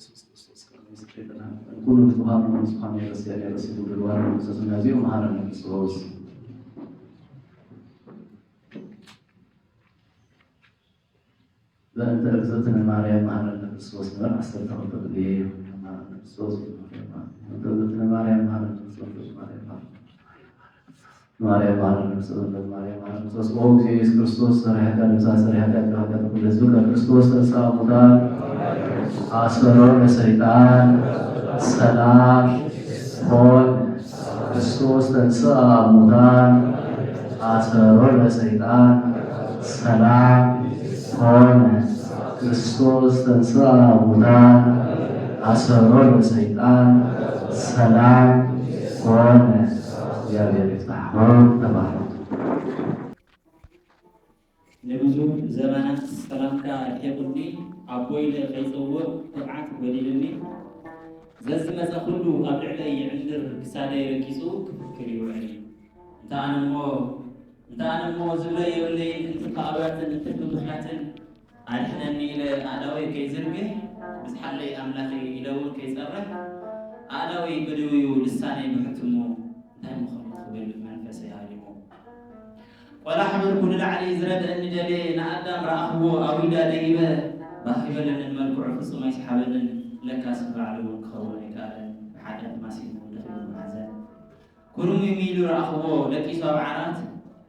ኢየሱስ ክርስቶስ ከመዝከረና ሁሉ ተባህሩ ስብሐነ ረሲያ ረሲሉ ድዋር ተሰናዚው ማሐረነ ክርስቶስ በእንተ እግዝእትነ ማርያም ማሐረነ ክርስቶስ ነው አስተርተው በዚህ ማሐረነ ክርስቶስ በእንተ እግዝእትነ ማርያም ማሐረነ ክርስቶስ ማርያም ማሐረነ ክርስቶስ ማርያም ማሐረነ ክርስቶስ ኦ ኢየሱስ ክርስቶስ ሰራያታ ለሳሰራያታ ለሀገር ሁሉ ለክርስቶስ ተንሥአ እሙታን አሰሮ ለሰይጣን ሰላም ሆነ ክርስቶስ ተንሥአ እሙታን አሰሮ ለሰይጣን ሰላም ሆነ ክርስቶስ ተንሥአ እሙታን አሰሮ ለሰይጣን ሰላም ሆነ። እግዚአብሔር ይፍታህ ተባረኩ። ለብዙ ዘመናት ሰላምታ ይሄቡኒ አቦይለ ከይጽውዕ ፍቅዓት ወዲልኒ ዘዝ መፀ ኩሉ ኣብ ልዕለይ ይዕንድር ክሳደይ ረኪሱ ክፍክር ይውዕል እንተ ኣነ እሞ ዝብለ የብለይን እንትተኣባትን እንትብምኽንያትን ኣድሕነኒ ኢለ ኣእዳወይ ከይዝርግሕ ብዝሓለይ ኣምላኺ ኢለ እውን ከይፀርሕ ኣእዳወይ ብድውዩ ልሳነይ ብሕትሞ እንታይ ምኸም ክብል መንፈሰይ ሃሊሞ ቆላ ሓበርኩ ንላዕሊ ዝረድአኒ ደልየ ንኣዳም ረኣኽቦ ኣዊዳ ደይበ ባሂበለንን መልክዑ ፍጹም ኣይሰሓበንን ለካስ ንባዕሉ እውን ክኸውን ኣይከኣለን ብሓደ ማሲሙ ለኽቡ ማሕዘን ኩሩም የሚሉ ረኣኽቦ ለቂሱ ኣብ ዓራት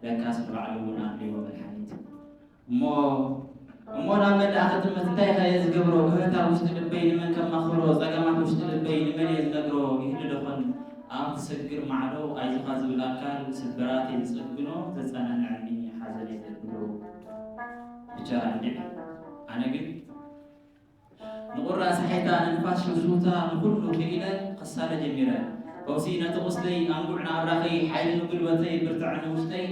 ለካስ ንባዕሉ እውን ኣድልይዎ መድሓኒት እሞ ናብ መድኣኽ ጥመት እንታይ ኸየ ዝገብሮ ክህታብ ውሽጢ ልበይ ንመን ከማኽሮ ፀገማት ውሽጢ ልበይ ንመን እየ ዝነግሮ ይህሊ ደኾን ኣብ ትስግር ማዕዶ ኣይዞኻ ዝብል ኣካል ስብራተይ ዝፅግኖ ዘፀናንዐኒ ሓዘነይ ዘብሎ ብቻ እንድዕ ኣነ ግን ንቑራስ ሓይታ ንንፋስ ሽውሽውታ ንኩሉ ክኢለ ክሳለ ጀሚረ ፈውሲ ነቲ ቁስለይ ኣንጉዕ ንኣብራኸይ ሓይሊ ንጉልበተይ ብርትዕ ንውሽጠይ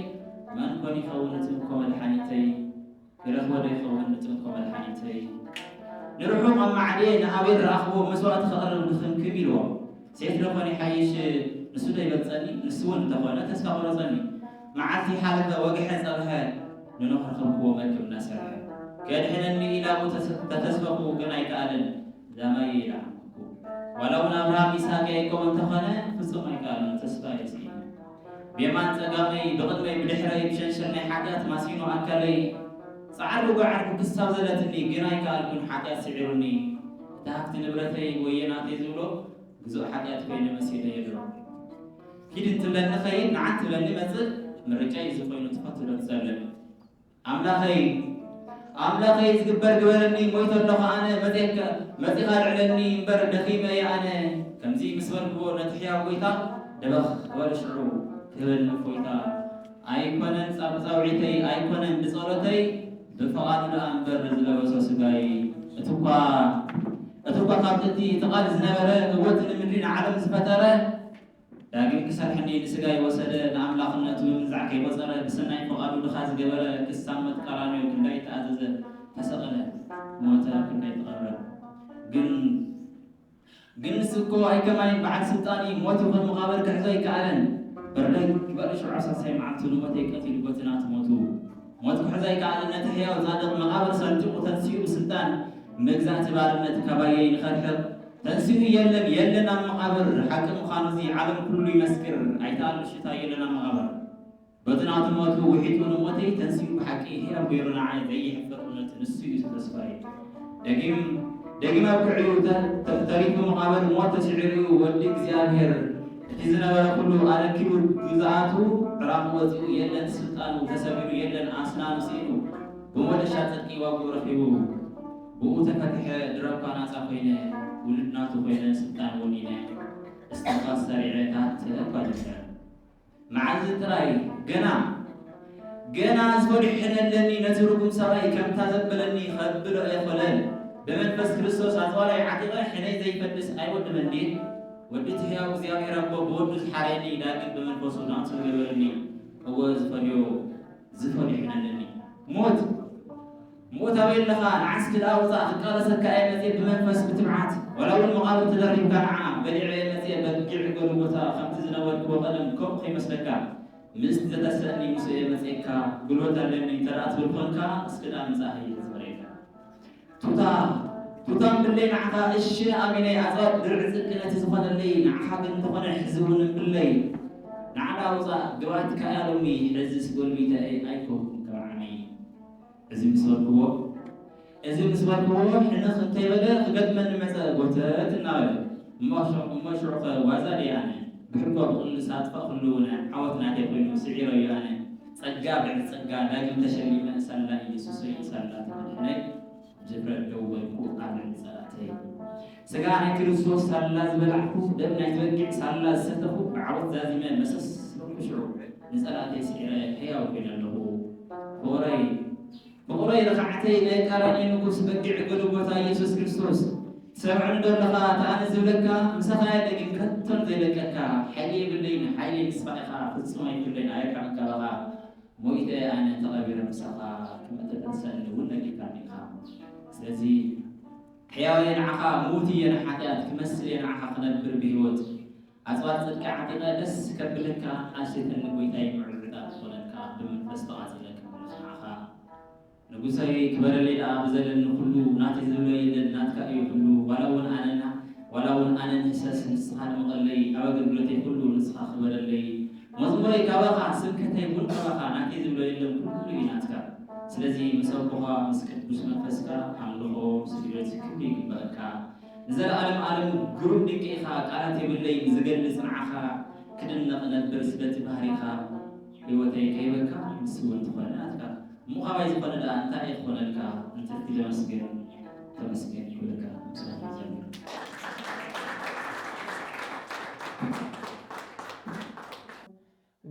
መን ኮን ይኸውን እትንኮ መድሓኒተይ ይረኽቦ ዶ ይኸውን እትንኮ መድሓኒተይ ንርሑቕ ኣብ ማዕድየ ንኣበይ ረኣኽቦ መስዋእቲ ክቐርብ ንኽንክብ ኢልዎ ሴት ደኾነ ይሓይሽ ንሱ ዶ ይበልፀኒ ንሱ እውን እንተኾነ ተስፋ ቁረፀኒ መዓልቲ ሓለፈ ወግሐ ፀብሐ ንነኽርኽብክዎ መክብ እናሰርሐ ከድሕነኒ ኢላቡ ተተስፈኹ ግን ኣይከኣልን ዛማይ ኢላ ዋላ እውን ኣብርሃም ይስሐቅ ያዕቆብ እንተኾነ ፍጹም ኣይከኣልን ተስፋ የስኢኒ ብየማን ፀጋመይ ብቕድመይ ብድሕረይ ብሸንሸል ናይ ሓጢኣት ማሲኖ ኣካለይ ፃዓርኩ ጓዓርኩ ክሳብ ዘለትኒ ግን ኣይከኣልኩን ሓጢኣት ስዒሩኒ እቲ ሃብቲ ንብረተይ ወየናተይ ዝብሎ ግዙእ ሓጢኣት ኮይነ መሲለ የድሮ ኪድ እንትብለኒ ኸይድ ንዓት ትብለኒ መፅእ ምርጫይ እዚ ኮይኑ ትፈቱ ዶ ትፀልእ ኣምላኸይ ዝግበር ግበረኒ ሞይቶ ኣለኹ ኣነ መፂኻ ልዕለኒ እምበር ደኺመ እየ ኣነ ከምዚ ምስ በልክዎ ነቲ ሕያው ጎይታ ደበኽ ዝበለ ሽዑ ክህበኒ እፎይታ ኣይኮነን ፃብፃውዒተይ ኣይኮነን ብፀሎተይ ብፍቓዱ ደኣ እምበር ዝለበሶ ስጋይ እትኳ ካብ ጥንቲ ተቓል ዝነበረ እወት ንምድሪ ንዓለም ዝፈጠረ ዳግም ክሰርሐኒ ንስጋይ ወሰደ ንኣምላኽነቱ ብምንዛዕ ከይቆፀረ ብሰናይ ፍቓዱ ድኻ ዝገበረ ክሳመት ቀራንዮ ክንዳይ ተኣዘዘ ተሰቐለ ሞተ ክንዳይ ተቐብረ ግን ንስኮ ኣይከማይ በዓል ስልጣኒ ሞት ይኹን መቓብር ክሕዞ ኣይከኣለን በርደይ ግበረ 17 መዓልቱ ንሞተይ ቀቲሉ ጎትናት ሞቱ ሞት ክሕዞ ኣይከኣለን ነቲ ሕያው ጻድቕ መቓብር ሰልጢቑ ተንሲኡ ብስልጣን መግዛእቲ ባርነት ካባየይ ንኸርሕቕ ተንሲኡ የለን ኣብ መቓብር ሓቂ ምዃኑ እዚ ዓለም ኩሉ ይመስክር ኣይተኣሉ ሽታ የለን ኣብ መቓብር በትናቱ ሞቱ ውሒጡ ንሞተይ ተንሲኡ ብሓቂ ሕያው ገይሩ ንዓይ ዘይሕፍር እውነት ንሱ እዩ ተስፋይ ደጊም ኣብ ክዕዩ ተሪፉ መቓብር ሞት ተስዒሩ ወዲ እግዚኣብሔር እቲ ዝነበረ ኩሉ ኣረኪቡ ግዝኣቱ ዕራቁ ወፂኡ የለን ስልጣኑ ተሰቢሩ የለን ኣስናኑ ስኢኑ ብመደሻ ፅድቂ ዋግኡ ረኺቡ ብኡ ተፈትሐ ድረብካ ናፃ ኮይነ ውልድናቱ ኮይነ ስልጣን እውን ኢነ እስትንፋስ ሰሪዐታት እኳድሐ መዓልቲ ጥራይ ገና ዝፈድሕነለኒ ነቲ ርጉም ሰብኣይ ከምታ ዘበለኒ ከብሎ የኮለን ብመንፈስ ክርስቶስ ኣፅዋላይ ዓጢቐ ሕነይ ዘይፈድስ ኣይወድም እንዲ ወዲ እቲ ሕያው እግዚኣብሔር ኣቦ ብወዱ ዝሓረየኒ ዳግም ብመንፈሱ ናቱ ዝገበረኒ እወ ዝፈድሕነለኒ ሞት ኣበየለኻ ንዓስ ክዳውፃእ ክቃለሰካ እየ መፅእ ብመንፈስ ብትምዓት ወላ እውን መቓብር ተደሪብካ ንዓ በሊዐ መፅእ በጊዕ ጎልጎታ ከምቲ ዝነበርክዎ ቀደም ከምኡ ከይመስለካ ምስቲ ዘተስእኒ ምስ እየ መፅእካ ጉልበት ኣለኒ ተዳኣ ትብል ኮንካ እስክዳ ምፃእ እየ ዝመረየካ ቱታ كتام باللي نعها الشيء أميني أزاد درعز كنا تزخون اللي نعها بنتخون حزبون باللي نعنا وزا قوات كألومي حزس قول بيتا أيكو كرعني إزم سوالكو إزم سوالكو حنا خنتي بدا قد من مثلا قوتات النار مشروع وزار يعني بحكم كل ساعة فخلونا عوضنا تقولوا سعيرة يعني صجاب عند صجاب لكن تشري من سلا يسوع سلا تمنى جبر الأول كو قابل صلاتي سجان كريستوس سلا زبلعكو دمنا يتوقع سلا ستفو عوض زازمة مسس مشروع نسألاتي سعيرة حياة وبين له بقولي ركعتي لكارني نقص بقع قلوبه يسوع كريستوس سبعن دولها تأنزل لك مسخايا دقيق كتن زي لك حليب اللين حليب سبايخا فتصمي كلين آيك عن كلها مويته أنا تغير مسخا كما تتسأل ولا كيكانيها سلزي حيوان عخا موتي أنا حياة كمسلي أنا عخا خنبر بهوت أزوات صدق عطينا بس كبلك أشيت النبويتاي معرضة ولك بمن فستوازي لك عخا نقصي كبر لي أبزل النخلو ناتي زلوي للناتك يخلو ولو أنا نساس نسخان مغلي أوجد بلتي كله نسخة خبر لي مزمري كواقع سكتي من كواقع ناتي زلوي لهم كله ناتك سلزي مسوقها مسكت بس منفسك عمله سبيلتي كبي بأكا نزل عالم جروب دقيقة قالت باللي زجل صنعها كدنا نبرس بيت بحريها يوتي كيبك مسوي تخلناتك مقابل يقول لا أنت يقول لك أنت تلمسكين تمسكين يقول لك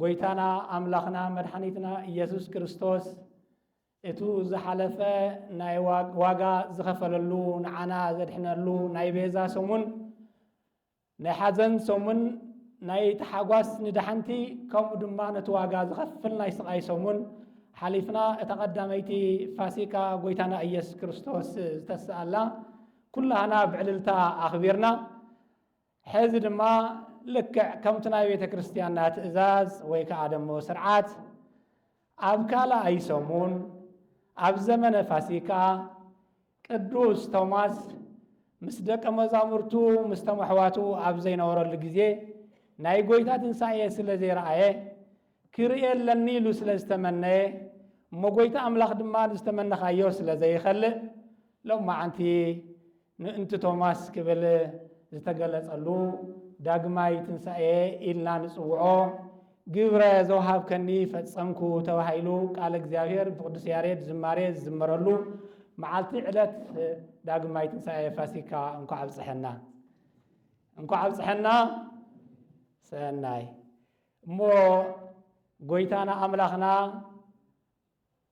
ጎይታና አምላኽና መድኃኒትና ኢየሱስ ክርስቶስ እቱ ዝሓለፈ ናይ ዋጋ ዝኸፈለሉ ንዓና ዘድሕነሉ ናይ ቤዛ ሰሙን ናይ ሓዘን ሰሙን ናይ ተሓጓስ ንድሓንቲ ከምኡ ድማ ነቲ ዋጋ ዝኸፍል ናይ ስቃይ ሰሙን حليفنا تقدميتي فاسيكا قويتانا إيس كريستوس تسألنا كلها أنا بعللتا أخبرنا حزد ما لك كم تناوية كريستيانات إزاز ويك آدم وسرعات أبكالا أي سومون أب زمن فاسيكا قدوس توماس مسدك مزامرتو مستمحواتو أب زين ورا الجزية ناي قويتات نسايا سلزي رأيه كريال لنيلو سلستمنى مقويتا أملاخ دمان استمنى خايو سلزي خلق لو ما عنتي انت توماس كبل زتقلت قالو داقماي تنسائي إلنا نسوعو قبرة زوهاب كني فتسمكو توحيلو قال اكزيابير بقدس ياريد زماريد زمرلو معالتي علت داقماي تنسائي فاسيكا انكو عبصحنا سناي مو قويتانا أملاخنا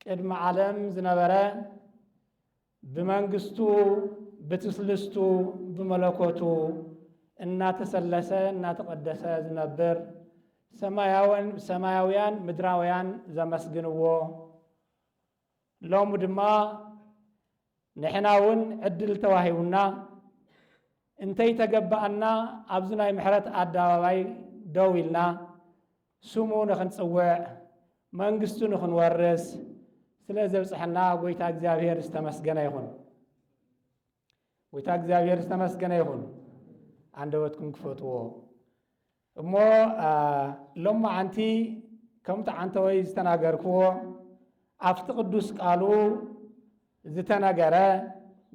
قدم عالم زنبرة بمنقستو بتسلستو بملكوتو إنا تسلسة إنا تقدسة زنبر سماياويان مدراويان زمسجنوو لو مدما نحناون عدل تواهيونا انتي تقبأنا أبزناي محرت أداواي دويلنا سمو نخنصوع منقستو نخنورس سلازم صحنا قويتا اغزابير استمسغنا يخون قويتا اغزابير استمسغنا يخون عندوتكم كفتو مو لما عنتي كم تعنتو يستناغركو افت قدوس قالو زتناغره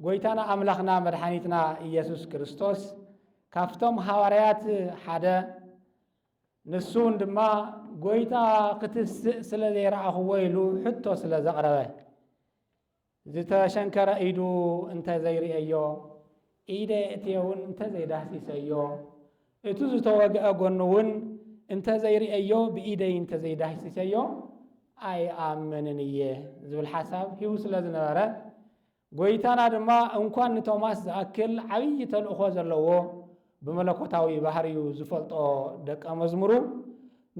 قويتانا املاخنا مدحانيتنا ኢየሱስ ክርስቶስ ካፍቶም ሐዋርያት ሓደ نسون دما قويتا قتس سلذي رأخو ويلو حتو سلذي قربه زيتا شنكر ايدو انت زيري ايو ايدي اتيون انت زي دهسي سيو اتو زيتا وقع قنون انت زيري ايو بإيدي انت زي دهسي سيو اي آمننية زو الحساب هيو سلذي نوره قويتانا دما انكوان توماس اكل عبية الأخوز اللوو بملكوتاوي بحريو زفلطو دق مزمرو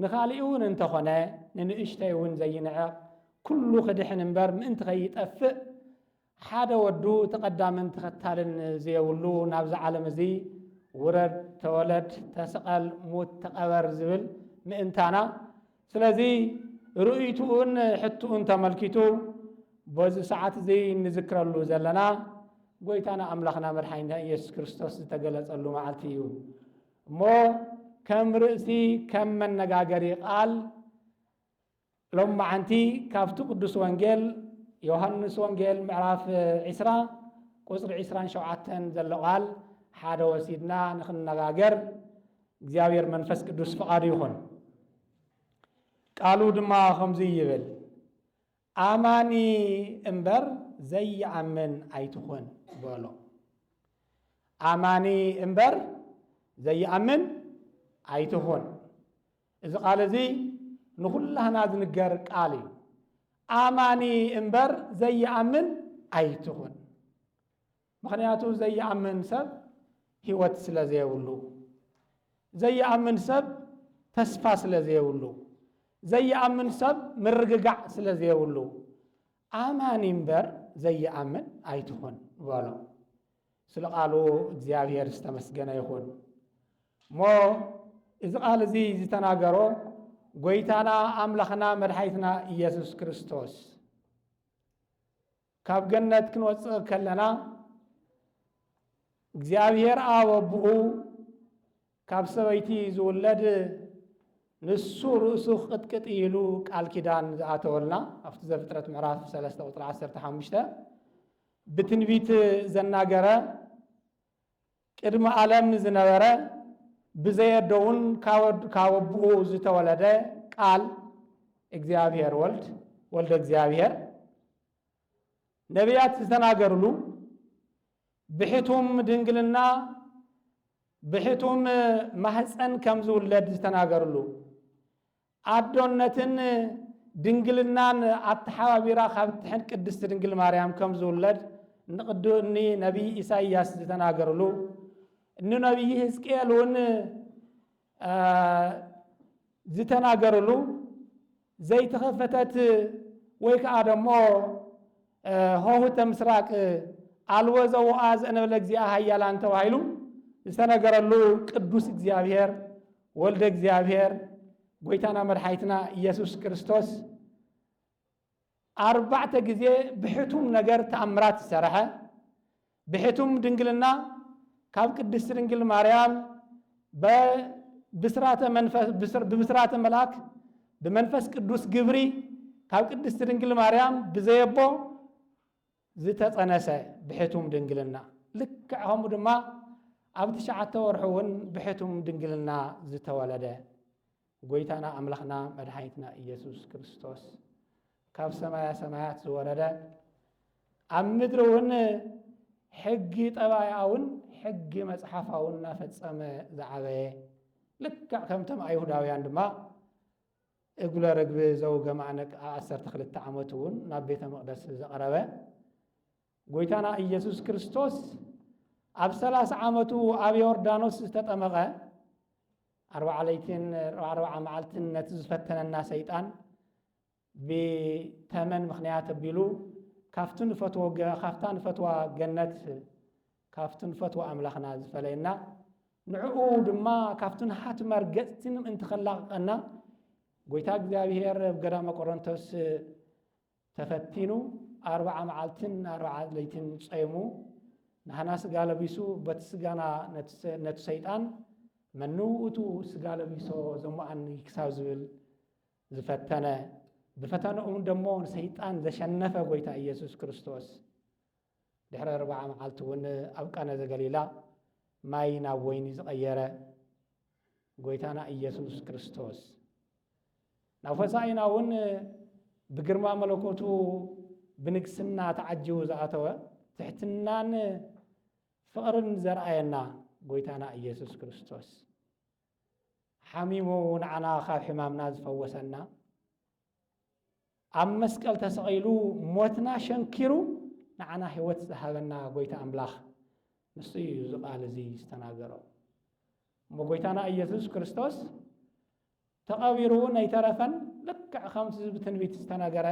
نخاليون انت خنا ننشتيون زي نعق كل خدحن انبر من انت يطفئ حدا ودو تقدم انت ختالن زيولو نابز عالم زي ورد تولد تسقل موت تقبر زبل من انتانا سلازي رؤيتون حتو انت ملكيتو بوز ساعات زي نذكر له زلنا ጎይታና አምላኽና መድኃኒትና ኢየሱስ ክርስቶስ ዝተገለጸሉ መዓልቲ እዩ እሞ ከም ርእሲ ከም መነጋገሪ ቃል ሎማዓንቲ ካብቲ ቅዱስ ወንጌል ዮሐንስ ወንጌል ምዕራፍ 20 ቁጽሪ 27 ዘሎ ቃል ሓደ ወሲድና ንኽነጋገር እግዚአብሔር መንፈስ ቅዱስ ፈቃዱ ይኹን ቃሉ ድማ ከምዚ ይብል አማኒ እምበር ዘይአምን አይትኾን በሎ አማኒ እምበር ዘይአምን አይትኾን እዚ ቃል እዚ ንኹላህና ዝንገር ቃል እዩ አማኒ እምበር ዘይአምን አይትኾን ምክንያቱ ዘይአምን ሰብ ህይወት ስለዘየብሉ ዘይአምን ሰብ ተስፋ ስለዘየብሉ ዘይአምን ሰብ ምርግጋዕ ስለዘየብሉ አማኒ እምበር ዘይአምን አይትኾን በሎ ስለ ቃሉ እግዚአብሔር ዝተመስገነ ይኹን ሞ እዚ ቃል እዚ ዝተናገሮ ጎይታና አምላኽና መድኃኒትና ኢየሱስ ክርስቶስ ካብ ገነት ክንወፅእ ከለና እግዚአብሔር አብ አቡኡ ካብ ሰበይቲ ዝውለድ ንሱ ርእሱ ቅጥቅጥ ኢሉ ቃል ኪዳን ዝኣተወልና ኣብቲ ዘፍጥረት ምዕራፍ 3 ቁጥሪ 15 ብትንቢት ዘናገረ ቅድመ ዓለም ዝነበረ ብዘየደውን ካብ አቡኡ ዝተወለደ ቃል እግዚአብሔር ወልደ እግዚአብሔር ነቢያት ዝተናገሩሉ ብሕቱም ድንግልና ብሕቱም ማህፀን ከም ዝውለድ ዝተናገሩሉ አዶነትን ድንግልናን አተሓባቢራ ካብ ትሕን ቅድስት ድንግል ማርያም ከም ዝውለድ ንቅዱኒ ነቢይ ኢሳይያስ ዝተናገሩሉ ነቢይ ሕዝቅኤል እውን ዝተናገሩሉ ዘይተኸፈተት ወይ ከዓ ደሞ ሆህተ ምስራቅ አልቦ ዘውአ ዘእንበለ እግዚአ ኃያላን ተባሂሉ ዝተነገረሉ ቅዱስ እግዚአብሔር ወልደ እግዚአብሔር ጎይታና መድኃኒትና ኢየሱስ ክርስቶስ 4 ጊዜ ብሕቱም ነገር ተአምራት ዝሰርሐ ብሕቱም ድንግልና ካብ ቅድስት ድንግል ማርያም ብብስራተ መልአክ ብመንፈስ ቅዱስ ግብሪ ካብ ቅድስት ድንግል ማርያም ብዘየቦ ዝተጸነሰ ብሕቱም ድንግልና ልክዕ ከምኡ ድማ ኣብ 9 ወርሑ እውን ብሕቱም ድንግልና ዝተወለደ ጎይታና አምላኽና መድኃኒትና ኢየሱስ ክርስቶስ ካብ ሰማያ ሰማያት ዝወረደ ኣብ ምድሪ እውን ሕጊ ጠባያውን ሕጊ መጽሓፋውን እናፈጸመ ዝዓበየ ልክዕ ከምቶም አይሁዳውያን ድማ እግለ ርግቢ ዘውገማዕነቅ 12 ዓመት እውን ናብ ቤተ መቅደስ ዘቀረበ ጎይታና ኢየሱስ ክርስቶስ ኣብ 30 ዓመቱ ኣብ ዮርዳኖስ ዝተጠመቀ 40 መዓልትን ነቲ ዝፈተነና ሰይጣን ብተመን ምክንያት ኣቢሉ ካፍቱን ፈትዋ ገነት ካፍቱን ፈትዋ አምላኽና ዝፈለየና ንዕኡ ድማ ካፍቱን ሃት መርገጽትን እንትኸላቀና ጎይታ እግዚአብሔር ገዳመ ቆሮንቶስ ተፈቲኑ 40 መዓልትን 40 ለይትን ጸይሙ ንሓና ስጋ ለቢሱ በቲ ስጋና ነቲ ሰይጣን መኑ ውእቱ ስጋ ለቢሶ ዘማአን ክሳብ ዝብል ዝፈተነ ብፈተነኡም ደሞ ሰይጣን ዘሸነፈ ጎይታ ኢየሱስ ክርስቶስ ድሕሪ 40 መዓልቲ እውን ኣብ ቃና ዘገሊላ ማይ ናብ ወይኒ ዝቀየረ ጎይታና ኢየሱስ ክርስቶስ ናብ ሆሳዕና እውን ብግርማ መለኮቱ ብንግስና ተዓጅቡ ዝኣተወ ትሕትናን ፍቅርን ዘርአየና ጎይታና ኢየሱስ ክርስቶስ ሓሚሙ ንዓና ካብ ሕማምና ዝፈወሰና ኣብ መስቀል ተሰቂሉ ሞትና ሸንኪሩ ንዓና ህይወት ዝሃበና ጎይታ አምላኽ ንሱ እዩ ዝቃል እዚ ዝተናገሮ እሞ ጎይታና ኢየሱስ ክርስቶስ ተቐቢሩ ነይተረፈን ልክዕ ከምቲ ብትንቢት ዝተነገረ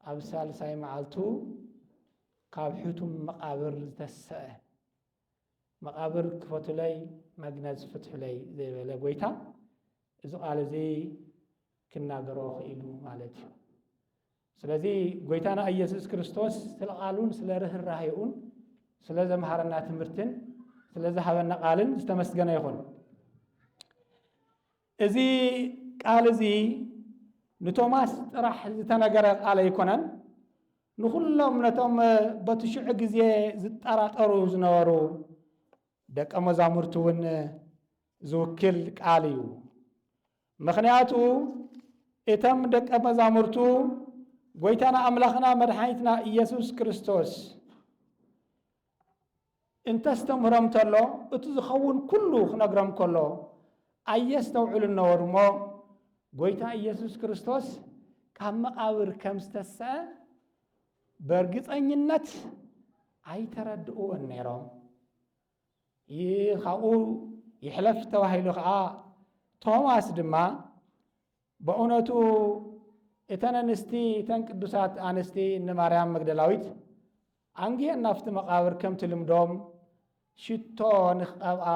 ኣብ ሳልሳይ መዓልቱ ካብ ሕቱም መቃብር ዝተስአ መቃብር ክፈቱለይ መግነዝ ፍትሑለይ ዘይበለ ጎይታ እዚ ቃል እዚ ክናገሮ ክኢሉ ማለት እዩ ስለዚ ጎይታና ኢየሱስ ክርስቶስ ስለ ቃሉን ስለ ርህራሄኡን ስለዚ መሃረና ትምህርትን ስለዚ ሃበና ቃልን ዝተመስገነ ይኹን እዚ ቃል እዚ ንቶማስ ጥራሕ ዝተነገረ ቃል ኣይኮነን ንኩሎም ነቶም በትሽዑ ግዜ ዝጠራጠሩ ዝነበሩ ደቀ መዛሙርቱ እውን ዝውክል ቃል እዩ ምክንያቱ እቶም ደቀ መዛሙርቱ ጎይታና አምላኽና መድኃኒትና ኢየሱስ ክርስቶስ እንተስተምህሮም ተሎ እቲ ዝኸውን ኩሉ ክነግሮም ከሎ ኣየስተውዕሉ ነበሩ እሞ ጎይታ ኢየሱስ ክርስቶስ ካብ መቃብር ከም ዝተስአ በእርግጠኝነት ኣይተረድኡን ነይሮም ካብኡ ይሕለፍ ተባሂሉ ከዓ ቶማስ ድማ በእውነቱ እተን ኣንስቲ እተን ቅዱሳት ኣንስቲ ንማርያም መግደላዊት አንጊየን ናፍቲ መቃብር ከምቲ ልምዶም ሽቶ ንኽቀብኣ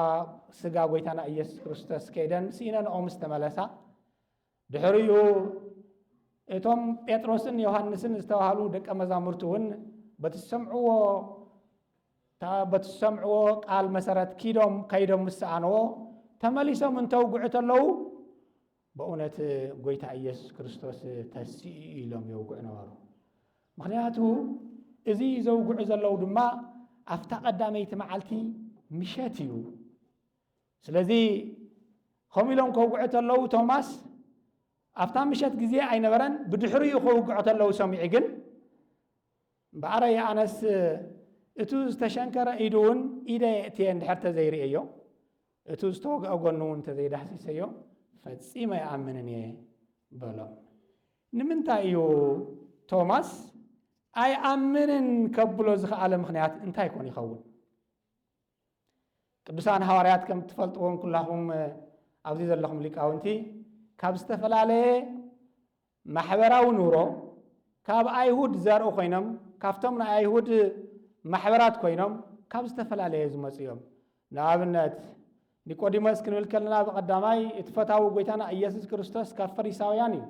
ስጋ ጎይታና ኢየሱስ ክርስቶስ ከይደን ሲኢነንኦም ዝተመለሳ ድሕሪኡ እቶም ጴጥሮስን ዮሐንስን ዝተባሃሉ ደቀ መዛሙርቱ እውን በትሰምዕዎ ቃል መሰረት ከይዶም ምስኣንዎ ተመሊሶም እንተውግዑ ተለዉ በእውነት ጎይታ ኢየሱስ ክርስቶስ ተስኡ ኢሎም የውግዑ ነበሩ ምክንያቱ እዚ ዘውግዑ ዘለው ድማ ኣፍታ ቀዳመይቲ መዓልቲ ምሸት እዩ ስለዚ ከምኡ ኢሎም ከውግዑ ተለዉ ቶማስ ኣፍታ ምሸት ግዜ ኣይነበረን ብድሕሪኡ ከውግዑ ተለዉ ሰሚዑ ግን በኣረይ ኣነስ እቲ ዝተሸንከረ ኢዱ እውን ኢደ የእትየ እንድሕር ተዘይርእዮ እቲ ዝተወግዐ ጎኑ እውን ተዘይዳሕሲሰዮ ፈጺመ ይኣምንን እየ በሎም ንምንታይ እዩ ቶማስ ኣይኣምንን ከብሎ ዝኽኣለ ምክንያት እንታይ ኮን ይኸውን ቅዱሳን ሐዋርያት ከም ትፈልጥዎም ኩላኹም ኣብዚ ዘለኹም ሊቃውንቲ ካብ ዝተፈላለየ ማሕበራዊ ኑሮ ካብ ኣይሁድ ዘርኡ ኮይኖም ካብቶም ናይ ኣይሁድ ማሕበራት ኮይኖም ካብ ዝተፈላለየ ዝመፁ እዮም ንኣብነት ኒቆዲሞስ ክንብል ከለና ብቀዳማይ እትፈታዊ ጎይታና ኢየሱስ ክርስቶስ ካብ ፈሪሳውያን እዩ